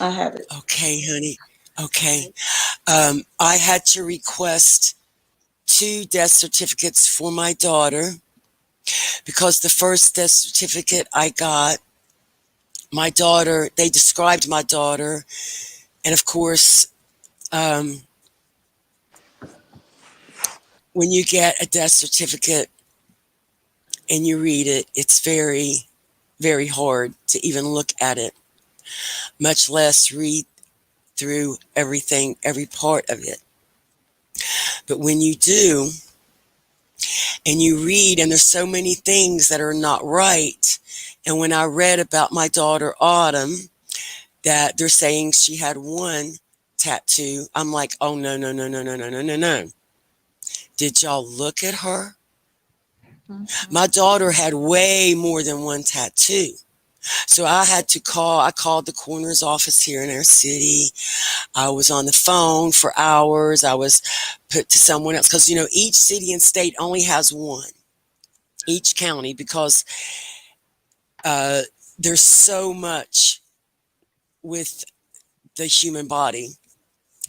I have it. Okay, honey. Okay. I had to request 2 death certificates for my daughter because the first death certificate I got, my daughter, they described my daughter, and of course, when you get a death certificate and you read it, it's very, very hard to even look at it, much less read through everything, every part of it. But when you do, and you read, and there's so many things that are not right. And when I read about my daughter Autumn, that they're saying she had 1 tattoo, I'm like, oh, no, no, no, no, no, no, no, no, no. Did y'all look at her? My daughter had way more than 1 tattoo. So I called the coroner's office here in our city. I was on the phone for hours. I was put to someone else because, each city and state only has 1, each county, because there's so much with the human body.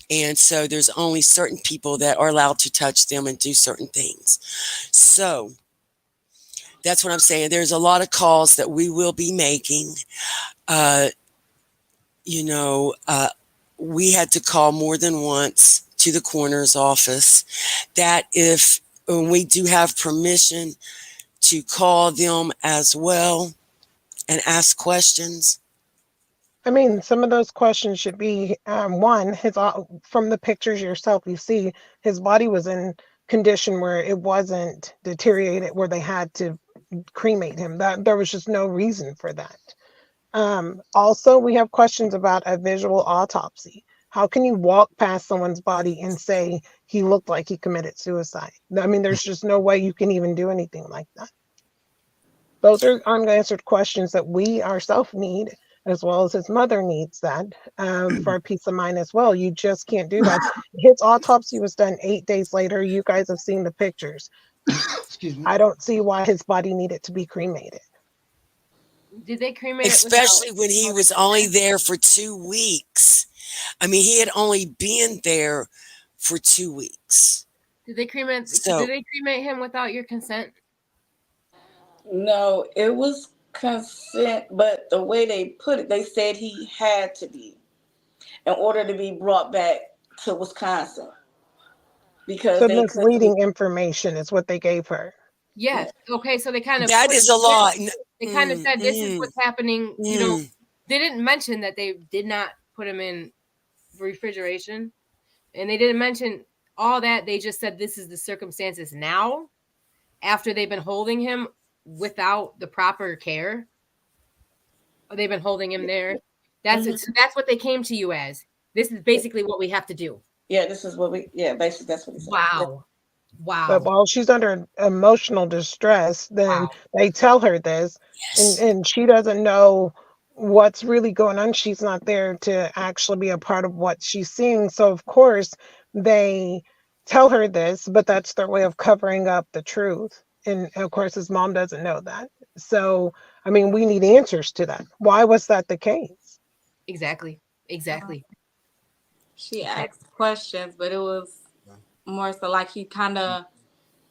And so there's only certain people that are allowed to touch them and do certain things. So that's what I'm saying. There's a lot of calls that we will be making. We had to call more than once to the coroner's office, that if we do have permission to call them as well and ask questions. I mean, some of those questions should be one, from the pictures yourself, you see his body was in condition where it wasn't deteriorated, where they had to cremate him. That there was just no reason for that. Also, we have questions about a visual autopsy. How can you walk past someone's body and say he looked like he committed suicide? I mean, there's just no way you can even do anything like that. Those are unanswered questions that we ourselves need, as well as his mother needs that for peace of mind as well. You just can't do that. His autopsy was done 8 days later. You guys have seen the pictures. Excuse me. I don't see why his body needed to be cremated. Did they cremate it without Especially when he was only there for 2 weeks. I mean, he had only been there for 2 weeks. Did they cremate? So Did they cremate him without your consent? No, it was consent, but the way they put it, they said he had to be in order to be brought back to Wisconsin because So they couldn't. misleading information is what they gave her. Yes. Okay, so they kind of that is a lot. they kind of said this is Mm, what's happening. mm. They didn't mention that they did not put him in refrigeration, and they didn't mention all that. They just said this is the circumstances now, after they've been holding him without the proper care. They've been holding him there. That's it. So that's what they came to you as. This is basically what we have to do. Yeah, this is what we. Yeah, basically that's what he said. Wow. But Wow. while she's under emotional distress, then Wow. they tell her this, Yes. and she doesn't know what's really going on. She's not there to actually be a part of what she's seeing. So, of course, they tell her this, but that's their way of covering up the truth. And of course, his mom doesn't know that. So, I mean, we need answers to that. Why was that the case? Exactly. Exactly. She asked questions, but it was more so like he kind of,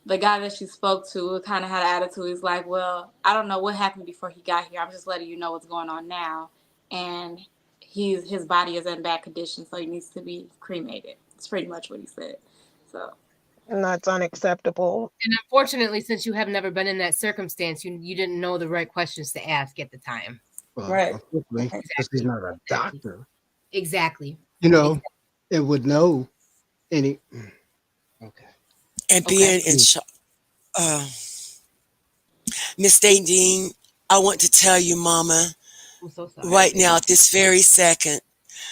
the guy that she spoke to kind of had an attitude. He's like, well, I don't know what happened before he got here. I'm just letting you know what's going on now. And his body is in bad condition, so he needs to be cremated. It's pretty much what he said. So And that's unacceptable. And unfortunately, since you have never been in that circumstance, you didn't know the right questions to ask at the time. Well, Right. unfortunately, because he's not a doctor, Exactly. it would know any. Okay. And Okay. being in shock. Miss Nadine, I want to tell you, Mama, I'm so sorry. right now at this very second,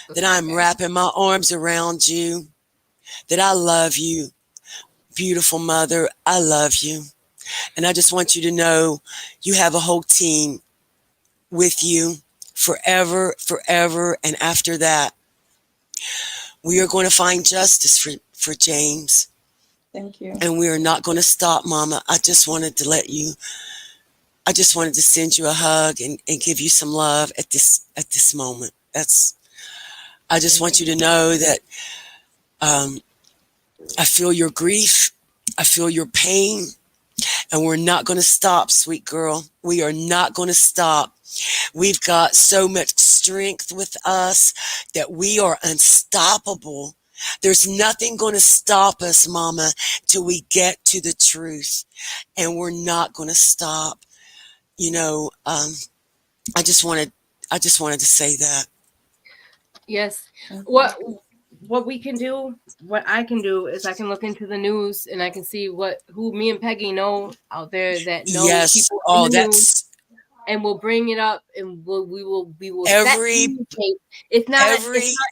So that sorry. I'm wrapping my arms around you, that I love you, beautiful mother. I love you. And I just want you to know you have a whole team with you forever, forever. And after that, we are going to find justice for James. Thank you. And we are not going to stop, Mama. I just wanted to send you a hug and give you some love at this moment. I just want you to know that I feel your grief. I feel your pain. And we're not going to stop, sweet girl. We are not going to stop. We've got so much strength with us that we are unstoppable. There's nothing going to stop us, Mama, till we get to the truth. And we're not going to stop. I just wanted to say that. Yes. What we can do, what I can do is I can look into the news and I can see who me and Peggy know out there that know Yes. people Oh, in the news, that's and we'll bring it up and we will every set news dates. It's not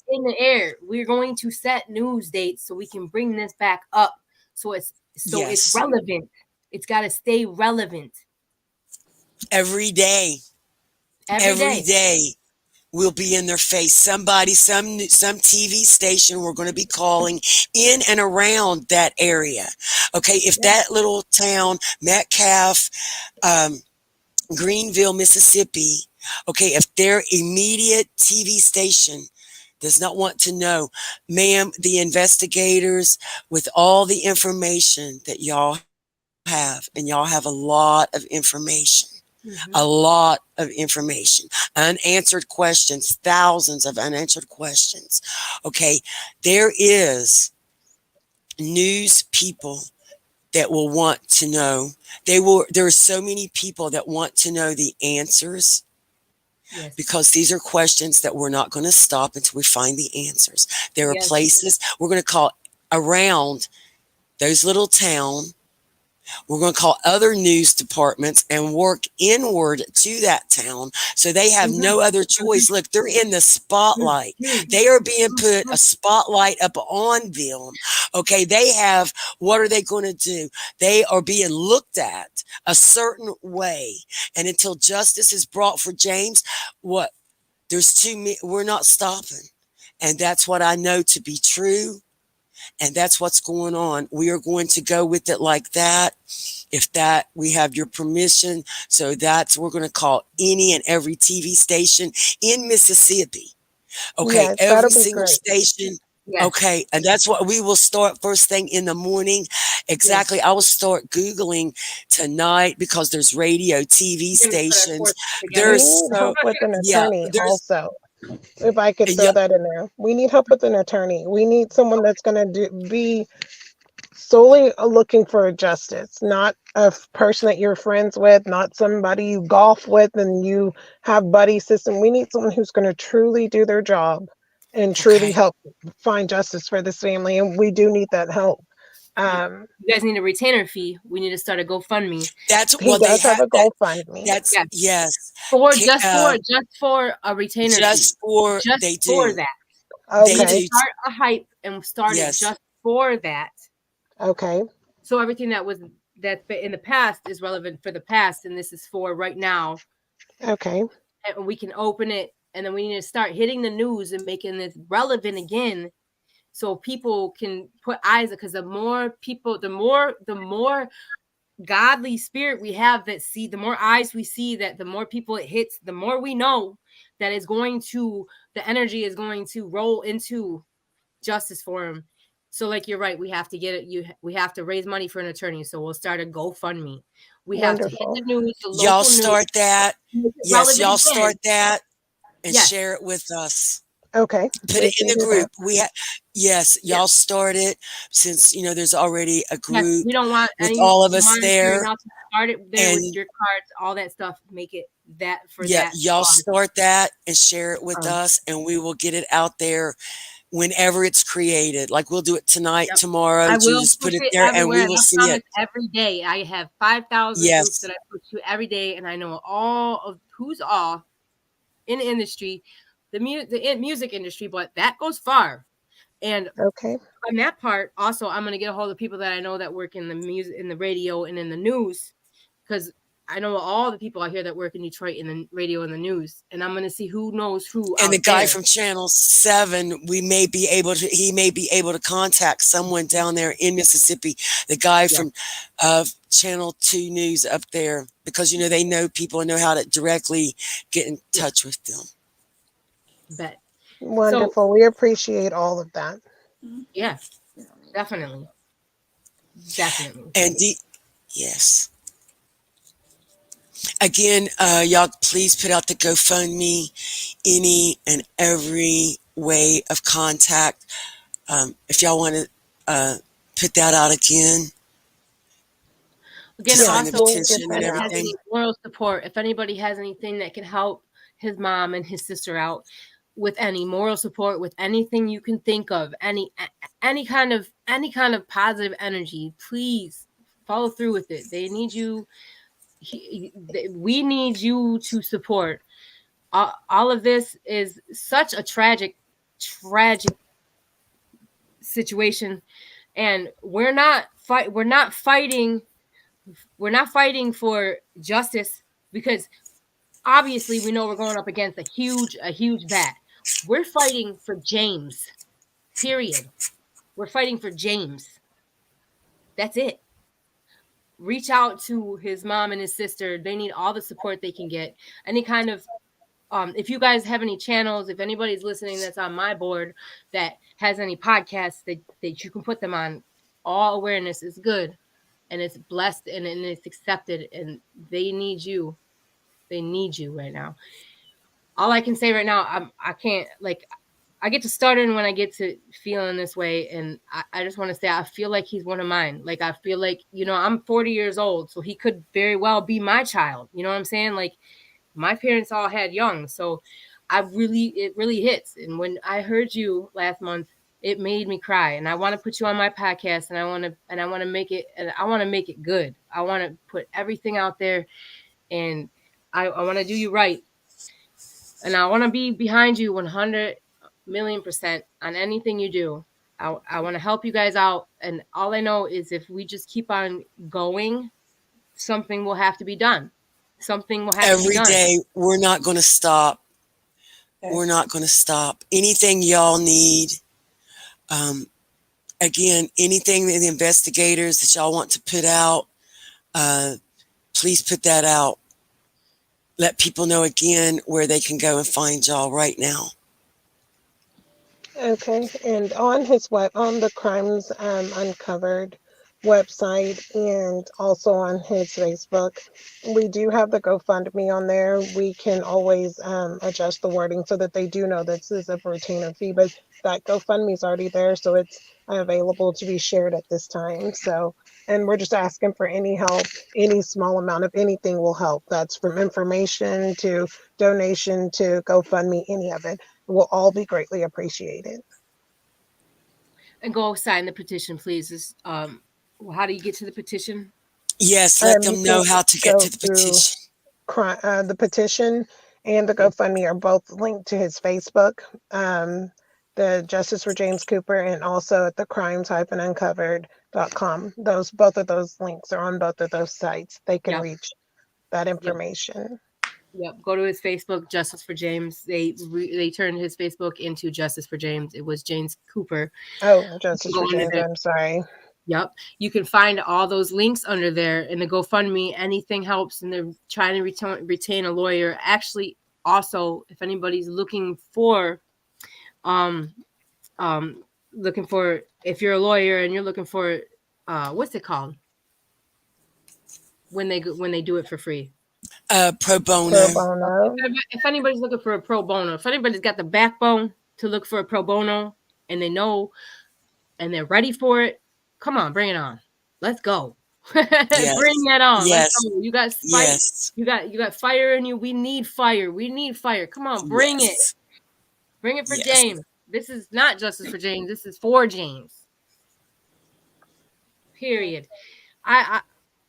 in the air. We're going to set news dates so we can bring this back up so it's yes. relevant. It's got to stay relevant Every day. every day. We'll be in their face. Somebody, some TV station, we're going to be calling in and around that area. Okay, if that little town, Metcalf, Greenville, Mississippi, okay, if their immediate TV station does not want to know, ma'am, the investigators, with all the information that y'all have, and y'all have a lot of information. Mhm. A lot of information, unanswered questions, thousands of unanswered questions. Okay, there is news people that will want to know. There are so many people that want to know the answers. Yes. because these are questions that we're not going to stop until we find the answers. There are Yes. places we're going to call around those little towns. We're going to call other news departments and work inward to that town so they have Mhm. no other choice. Look, they're in the spotlight. They are being put a spotlight up on them. Okay, they have, what are they going to do? They are being looked at a certain way. And until justice is brought for James, what? There's too many, we're not stopping. And that's what I know to be true. And that's what's going on. We are going to go with it like that. If that, we have your permission. So that's, we're going to call any and every TV station in Mississippi. Okay, Yes, that'll every be single great. station. Yes. Okay, and that's what we will start first thing in the morning. Exactly. Yes. I will start Googling tonight because there's radio, TV We're gonna put our stations. forces together. We There's need so, help with an yeah, attorney there's, also. If I could yeah, throw that in there, we need help with an attorney. We need someone that's going to be solely looking for justice, not a person that you're friends with, not somebody you golf with and you have buddy system. We need someone who's going to truly do their job and truly okay. help find justice for this family, and we do need that help. You Um, guys need a retainer fee. We need to start a GoFundMe. That's he what they does have have. a GoFundMe. That's, Yes. yes. For Ca- Uh, just for a retainer fee. just for, Just they for do. that. We They need to Okay, do. start a hype and start it Yes. just for that. okay, So everything that's been in the past is relevant for the past, and this is for right now. okay. And we can open it, and then we need to start hitting the news and making this relevant again, so people can put eyes. Because the more people, the more godly spirit we have that see, the more eyes we see, that the more people it hits, the more we know that is going to, the energy is going to roll into justice for him. So like you're right, we have to get it. We have to raise money for an attorney. So we'll start a GoFundMe. We have to hit the Wonderful. news, the Y'all local news, start that. make it Yes, relevant y'all again. start that and Yes, share it with us. Okay, Put we it in can the do that. group. Yes, yes, y'all start it since there's already a yes. group We don't want with any all of us monetary there. amount to start it there with And your cards, all that stuff. Make it that for yeah, that y'all cause. start that and share it with Um, us, and we will get it out there whenever it's created. Like we'll do it tonight, yep. tomorrow. I You will just push put it it there, and everywhere, we and will I see it. promise every day. I have 5,000 groups Yes, that I push to every day, and I know all of who's all in the industry, the music industry, but that goes far. And Okay, on that part, also, I'm gonna get a hold of people that I know that work in the music, in the radio, and in the news, because I know all the people out here that work in Detroit in the radio and the news, and I'm gonna see who knows who and the out guy there. from Channel 7, he may be able to contact someone down there in Mississippi. The guy Yeah, from Channel 2 News up there, because they know people and know how to directly get in yeah, touch with them. bet. So wonderful. We appreciate all of that. yeah, definitely, definitely. And yes, again, y'all please put out the GoFundMe, any and every way of contact. If y'all want to put that out again to Again, sign the Yes, also, we'll if get petition and that anybody out. has everything. any moral support, if anybody has anything that can help his mom and his sister out with any moral support, with anything you can think of, any kind of positive energy, please follow through with it. They need you. We need you to support. All of this is such a tragic situation, and we're not fighting. We're not fighting for justice because obviously we know we're going up against a huge bat. We're fighting for James. Period. We're fighting for James. That's it. Reach out to his mom and his sister. They need all the support they can get. Any kind of if you guys have any channels, if anybody's listening that's on my board that has any podcasts that you can put them on, all awareness is good and it's blessed and it's accepted, and they need you. They need you right now. All I can say right now, I can't, like, I get to starting when I get to feeling this way, and I just want to say I feel like he's one of mine. Like I feel like I'm 40 years old, so he could very well be my child. You know what I'm saying? Like My parents all had young, so it really hits. And when I heard you last month, it made me cry. And I want to put you on my podcast, and I want to make it, and I want to make it good. I want to put everything out there, and I want to do you right. And I want to be behind you 100,000,000% on anything you do. I want to help you guys out. And all I know is if we just keep on going, something will have to be done. Something will have to be Every done. day, we're not going to stop. We're not going to stop. Anything y'all need, um, again, anything that the investigators that y'all want to put out, please put that out. Let people know again where they can go and find y'all right now. Okay, and on on the Crimes Uncovered website and also on his Facebook, we do have the GoFundMe on there. We can always adjust the wording so that they do know this is a retainer fee, but that GoFundMe is already there, so it's available to be shared at this time. So, and we're just asking for any help, any small amount of anything will help. That's from information to donation to GoFundMe, any of it will all be greatly appreciated. And go sign the petition, please. How do you get to the petition? Yes, let You them can know how to get go to the through petition. the petition and the GoFundMe are both linked to his Facebook, the Justice for James Cooper, and also at the crimes-uncovered.com. Both of those links are on both of those sites. They can reach that information. Yep. Go to his Facebook, Justice for James. They turned his Facebook into Justice for James. It was James Cooper. Oh, Justice for James. I'm sorry. Yep. You can find all those links under there in the GoFundMe. Anything helps, and they're trying to retain a lawyer. Actually, also, if anybody's looking for, if you're a lawyer and you're looking for, what's it called? When they do it for free. Pro bono. Pro bono. If anybody's looking for a pro bono, if anybody's got the backbone to look for a pro bono and they know and they're ready for it, come on, bring it on. Let's go. Yes. Bring that on. Yes. Let's go. You got fight. Yes. You got fire in you. We need fire. Come on, bring it. Bring it for James. This is not justice for James. This is for James. Period. I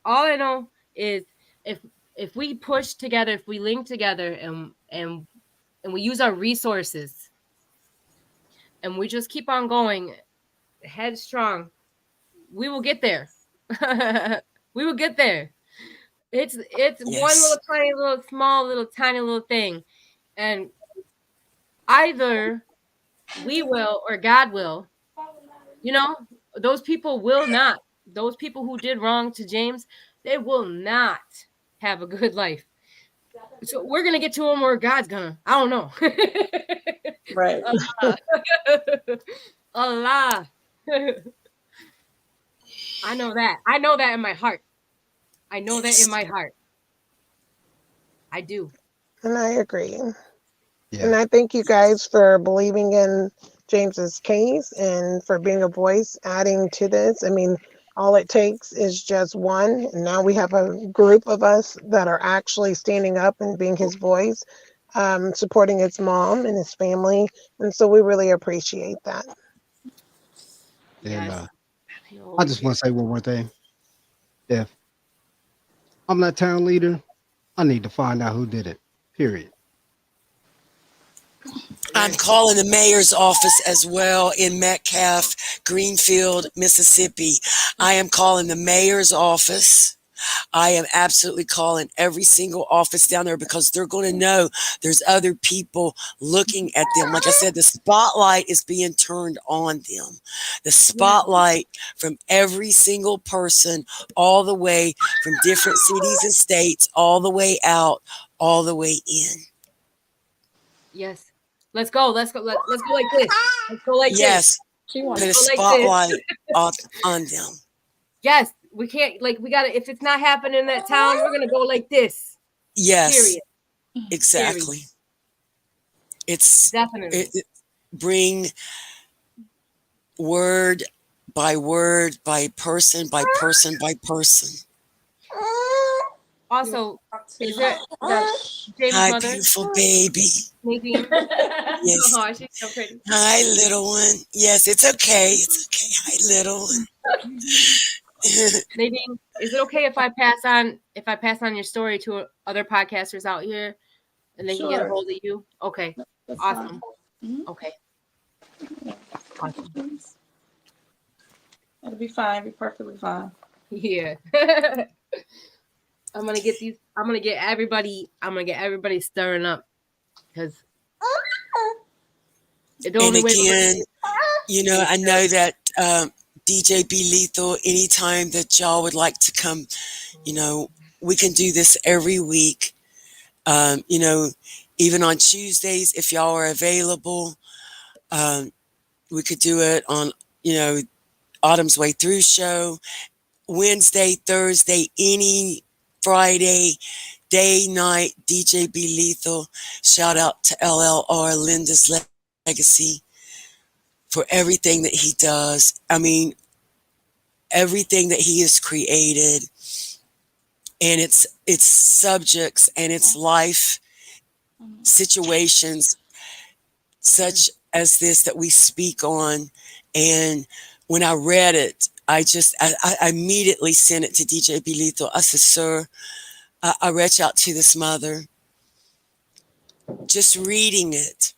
all I know is if we push together, if we link together and we use our resources and we just keep on going headstrong, we will get there. We will get there. It's one little tiny little small little tiny little thing, and either we will or God will. Those people will not. Those people who did wrong to James, they will not have a good life. So we're gonna get to him, or God's gonna. I don't know. Right. Allah. I know that. I know that in my heart. I know that in my heart. I do. And I agree. Yeah. And I thank you guys for believing in James's case and for being a voice adding to this. I mean, all it takes is just one. And now we have a group of us that are actually standing up and being his voice, supporting his mom and his family. And so we really appreciate that. And Yes. I just want to say one more thing. If I'm that town leader, I need to find out who did it. Period. I'm calling the mayor's office as well in Metcalf, Greenfield, Mississippi. I am calling the mayor's office. I am absolutely calling every single office down there because they're going to know there's other people looking at them. Like I said, the spotlight is being turned on them. The spotlight from every single person, all the way from different cities and states, all the way out, all the way in. Yes. Let's go. Let's go like this. Let's go like Yes. this. Put a spotlight on them. Yes. We can't, we gotta, if it's not happening in that town, we're gonna go like this. Yes. Period. Exactly. Period. It's definitely bring word by person by person by person. Also, is there that James' Hi, mother, beautiful baby. Nadine? Yes. Oh, she's so pretty. Hi, little one. Yes, it's okay. It's okay. Hi, little one. Nadine, is it okay if I pass on your story to other podcasters out here and they can get a Sure. hold of you? Okay. That's fine. Awesome. Okay. Awesome. It'll be fine. Be perfectly fine. Yeah. I'm gonna get everybody stirring up because the And only way we're gonna again, I know that DJ Be Lethal, anytime that y'all would like to come, we can do this every week. Even on Tuesdays, if y'all are available, we could do it on, Autumn's Way Through show, Wednesday, Thursday, any Friday, day, night, DJ Be Lethal. Shout out to LLR, Linda's Legacy, for everything that he does. I mean, everything that he has created, and its subjects and its life situations such as this that we speak on. And when I read it, I immediately sent it to DJ B Lethal. I said, sir, I reach out to this mother. Just reading it.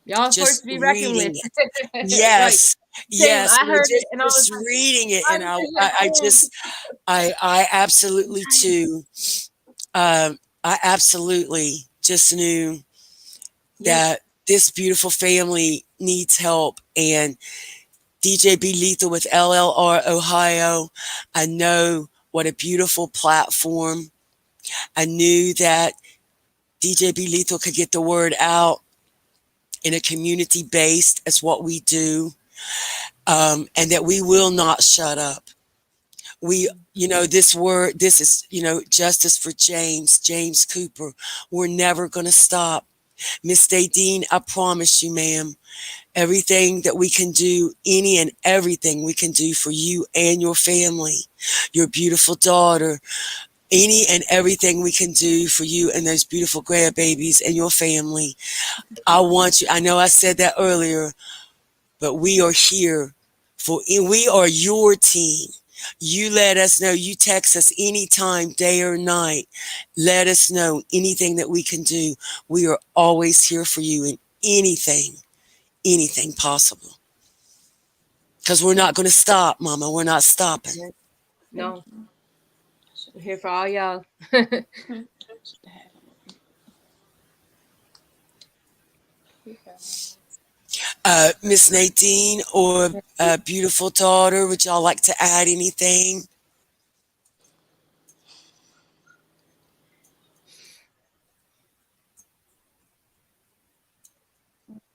y'all forced Just to be reckoned with. reading it. Yes. Same. Yes. I heard it and I was just like, reading it. And oh. I absolutely too. I absolutely just knew that this beautiful family needs help. And DJ B Lethal with LLR Ohio, I know what a beautiful platform. I knew that DJ B Lethal could get the word out in a community based as what we do, and that we will not shut up. We, this is, justice for James Cooper. We're never going to stop. Miss Nadine, I promise you, ma'am, everything that we can do, any and everything we can do for you and your family, your beautiful daughter, any and everything we can do for you and those beautiful grandbabies and your family. I want you, I know I said that earlier, but we are here we are your team. You let us know. You text us anytime, day or night. Let us know anything that we can do. We are always here for you in anything possible. Because we're not going to stop, Mama. We're not stopping. No. We're here for all y'all. Miss Nadine or beautiful daughter, would y'all like to add anything?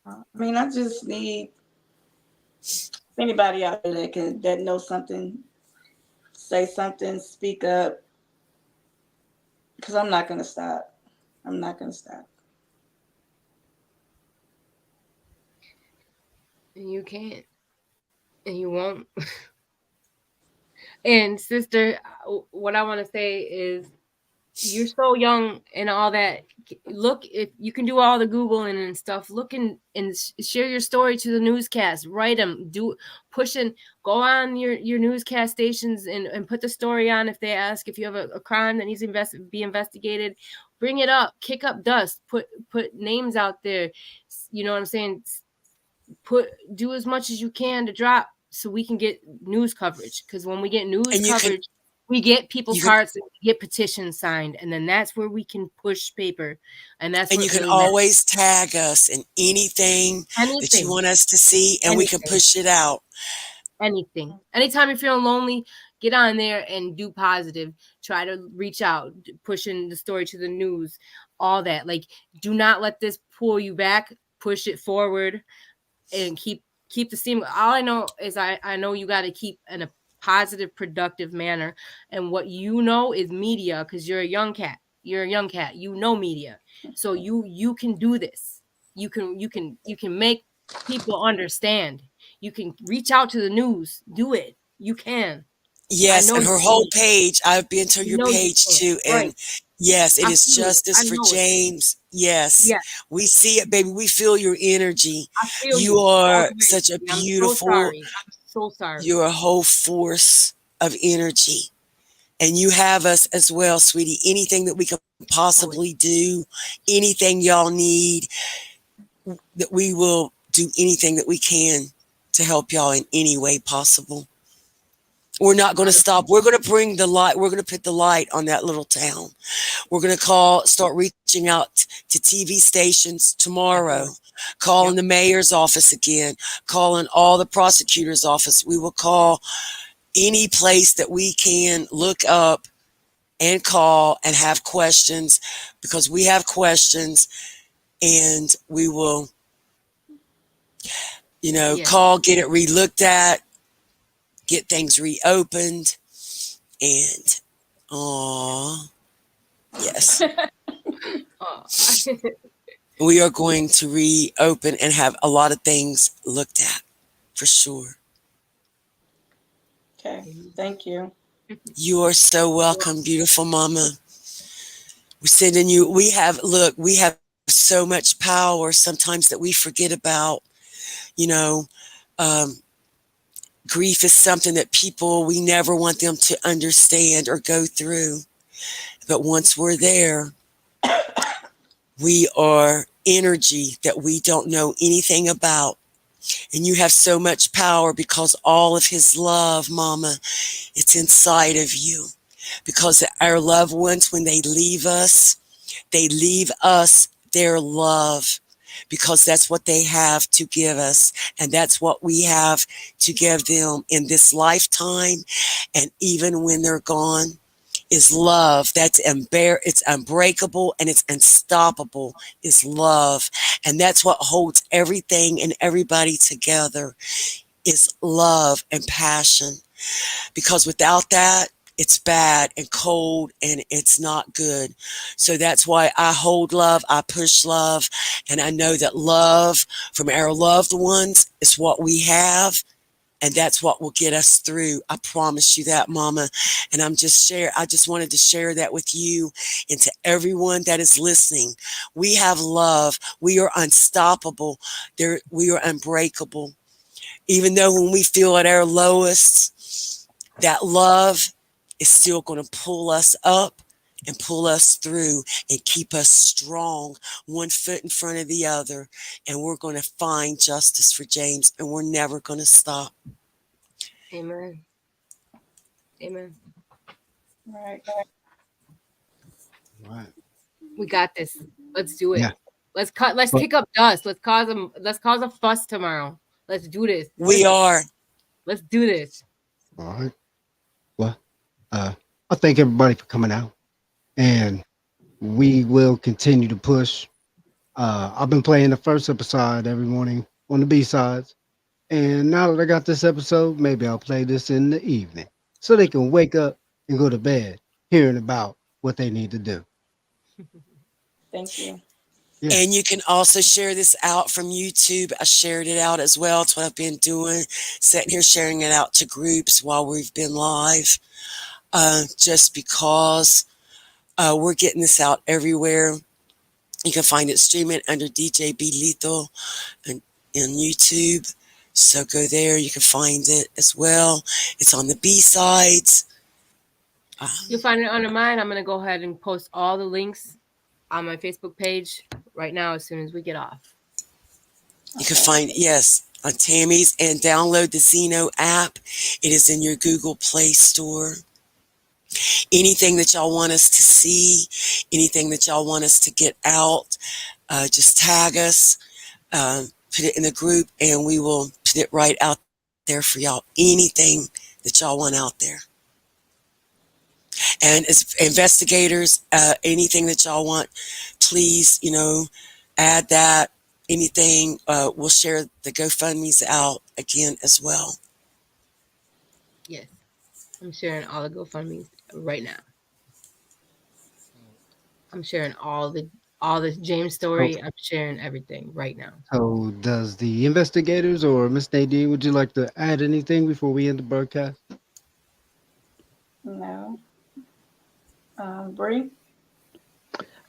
I mean, I just need anybody out there that knows something, say something, speak up, because I'm not gonna stop. I'm not gonna stop. And you can't. And you won't. And sister, what I want to say is you're so young and all that. Look, if you can do all the Googling and stuff, look and share your story to the newscast, write them, go on your newscast stations and put the story on. If they ask if you have a crime that needs to be investigated, bring it up, kick up dust, put names out there. You know what I'm saying? Do as much as you can to drop so we can get news coverage. Because when we get news coverage, we get people's hearts, and we get petitions signed, and then that's where we can push paper. And you can always tag us in anything that you want us to see, and we can push it out. Anything. Anytime you're feeling lonely, get on there and do positive. Try to reach out, pushing the story to the news, all that. Like, do not let this pull you back. Push it forward and keep the steam. All I know is I know you got to keep in a positive, productive manner. And what you know is media, because you're a young cat. You know media. So you can do this. You can make people understand. You can reach out to the news. Do it. You can. I Yes, know and you her can. whole page, I've been to I your know you page can. too, Right. and yes, it I is feel it. I justice for know it. James. Yes, Yeah. we see it, baby. We feel your energy. I feel You you all are the way. such a And I'm so beautiful, sorry. I'm so sorry. you're a whole force of energy. And you have us as well, sweetie. Anything that we can possibly Always. do, anything y'all need, that we will do anything that we can to help y'all in any way possible. We're not going to stop. We're going to bring the light. We're going to put the light on that little town. We're going to start reaching out to TV stations tomorrow, Definitely. calling the Yep. mayor's office again, calling all the prosecutor's office. We will call any place that we can look up and call and have questions, because we have questions, and we will, Yes. call, get it re-looked at, get things reopened, and, oh, yes. Oh. We are going to reopen and have a lot of things looked at for sure. Okay. Thank you. You are so welcome, beautiful mama. We're sending you, we have so much power sometimes that we forget about, you know, um, grief is something that people, we never want them to understand or go through. But once we're there, we are energy that we don't know anything about. And you have so much power because all of his love, mama, it's inside of you. Because our loved ones, when they leave us their love, because that's what they have to give us. And that's what we have to give them in this lifetime. And even when they're gone, is love. It's unbreakable and it's unstoppable, is love. And that's what holds everything and everybody together, is love and passion. Because without that, it's bad and cold and it's not good. So that's why I hold love, I push love, and I know that love from our loved ones is what we have, and that's what will get us through. I promise you that, mama. And I just wanted to share that with you and to everyone that is listening. We have love. We are unstoppable. We are unbreakable. Even though when we feel at our lowest, that love is still going to pull us up and pull us through and keep us strong, one foot in front of the other. And we're going to find justice for James, and we're never going to stop. Amen. Amen. Right. Right. We got this. Let's do it. Yeah. Let's But kick up dust. Let's cause a fuss tomorrow. Let's do this. We are. Let's do this. all right. Well, I thank everybody for coming out, and we will continue to push. I've been playing the first episode every morning on the B sides, and now that I got this episode, maybe I'll play this in the evening so they can wake up and go to bed hearing about what they need to do. Thank you. Yeah. And you can also share this out from YouTube. I shared it out as well. It's what I've been doing, sitting here sharing it out to groups while we've been live, just because we're getting this out everywhere. You can find it streaming under DJ B Lethal and on YouTube. So go there. You can find it as well. It's on the B sides. You'll find it under mine. I'm gonna go ahead and post all the links on my Facebook page right now as soon as we get off. You can find it, yes, on Tammy's, and download the Zeno app. It is in your Google Play Store. Anything that y'all want us to see, anything that y'all want us to get out, just tag us, put it in the group, and we will put it right out there for y'all. Anything that y'all want out there. And as investigators, anything that y'all want, please, add that. Anything, we'll share the GoFundMe's out again as well. Yes, I'm sharing all the GoFundMe's right now. I'm sharing all the James So, story. I'm sharing everything right now. so does the investigators or Miss Nadine, would you like to add anything before we end the broadcast? No. Bree?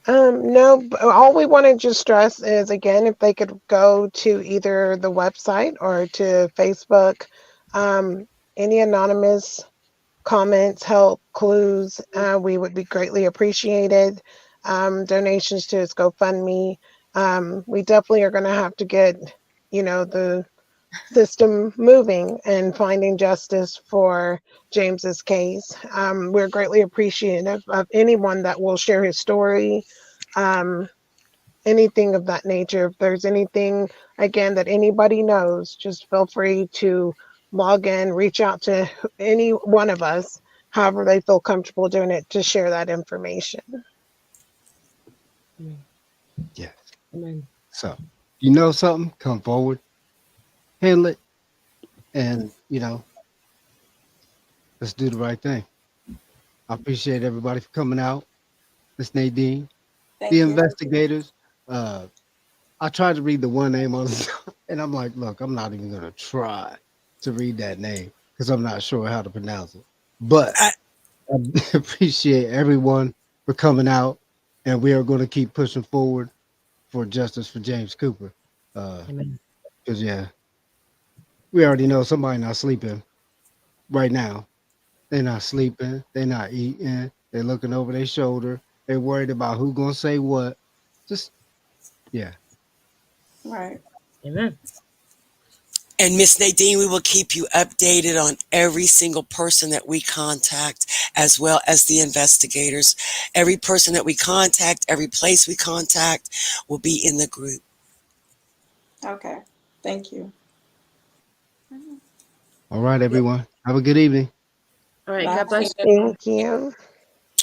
No, all we want to just stress is again, if they could go to either the website or to Facebook, um, any anonymous comments, help, clues, we would be greatly appreciated. Donations to his GoFundMe. We definitely are going to have to get, the system moving and finding justice for James's case. We're greatly appreciative of anyone that will share his story, um, anything of that nature. If there's anything, again, that anybody knows, just feel free to log in, reach out to any one of us, however they feel comfortable doing it, to share that information. Yes. Amen. So, you know something, come forward, handle it, and let's do the right thing. I appreciate everybody for coming out. Miss Nadine, the Thank you. investigators. Uh, I tried to read the one name on the and I'm like, look, I'm not even gonna try to read that name because I'm not sure how to pronounce it. But I, I appreciate everyone for coming out, and we are going to keep pushing forward for justice for James Cooper. Amen. Because yeah, we already know somebody not sleeping right now. They're not sleeping. They're not eating. They're looking over their shoulder. They're worried about who gonna say what. Just yeah. Right. Amen. and Miss Nadine, we will keep you updated on every single person that we contact, as well as the investigators. Every person that we contact, every place we contact will be in the group. Okay. Thank you. All right, everyone. Have a good evening. All right. Bye. God bless. Thank you.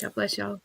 God bless y'all.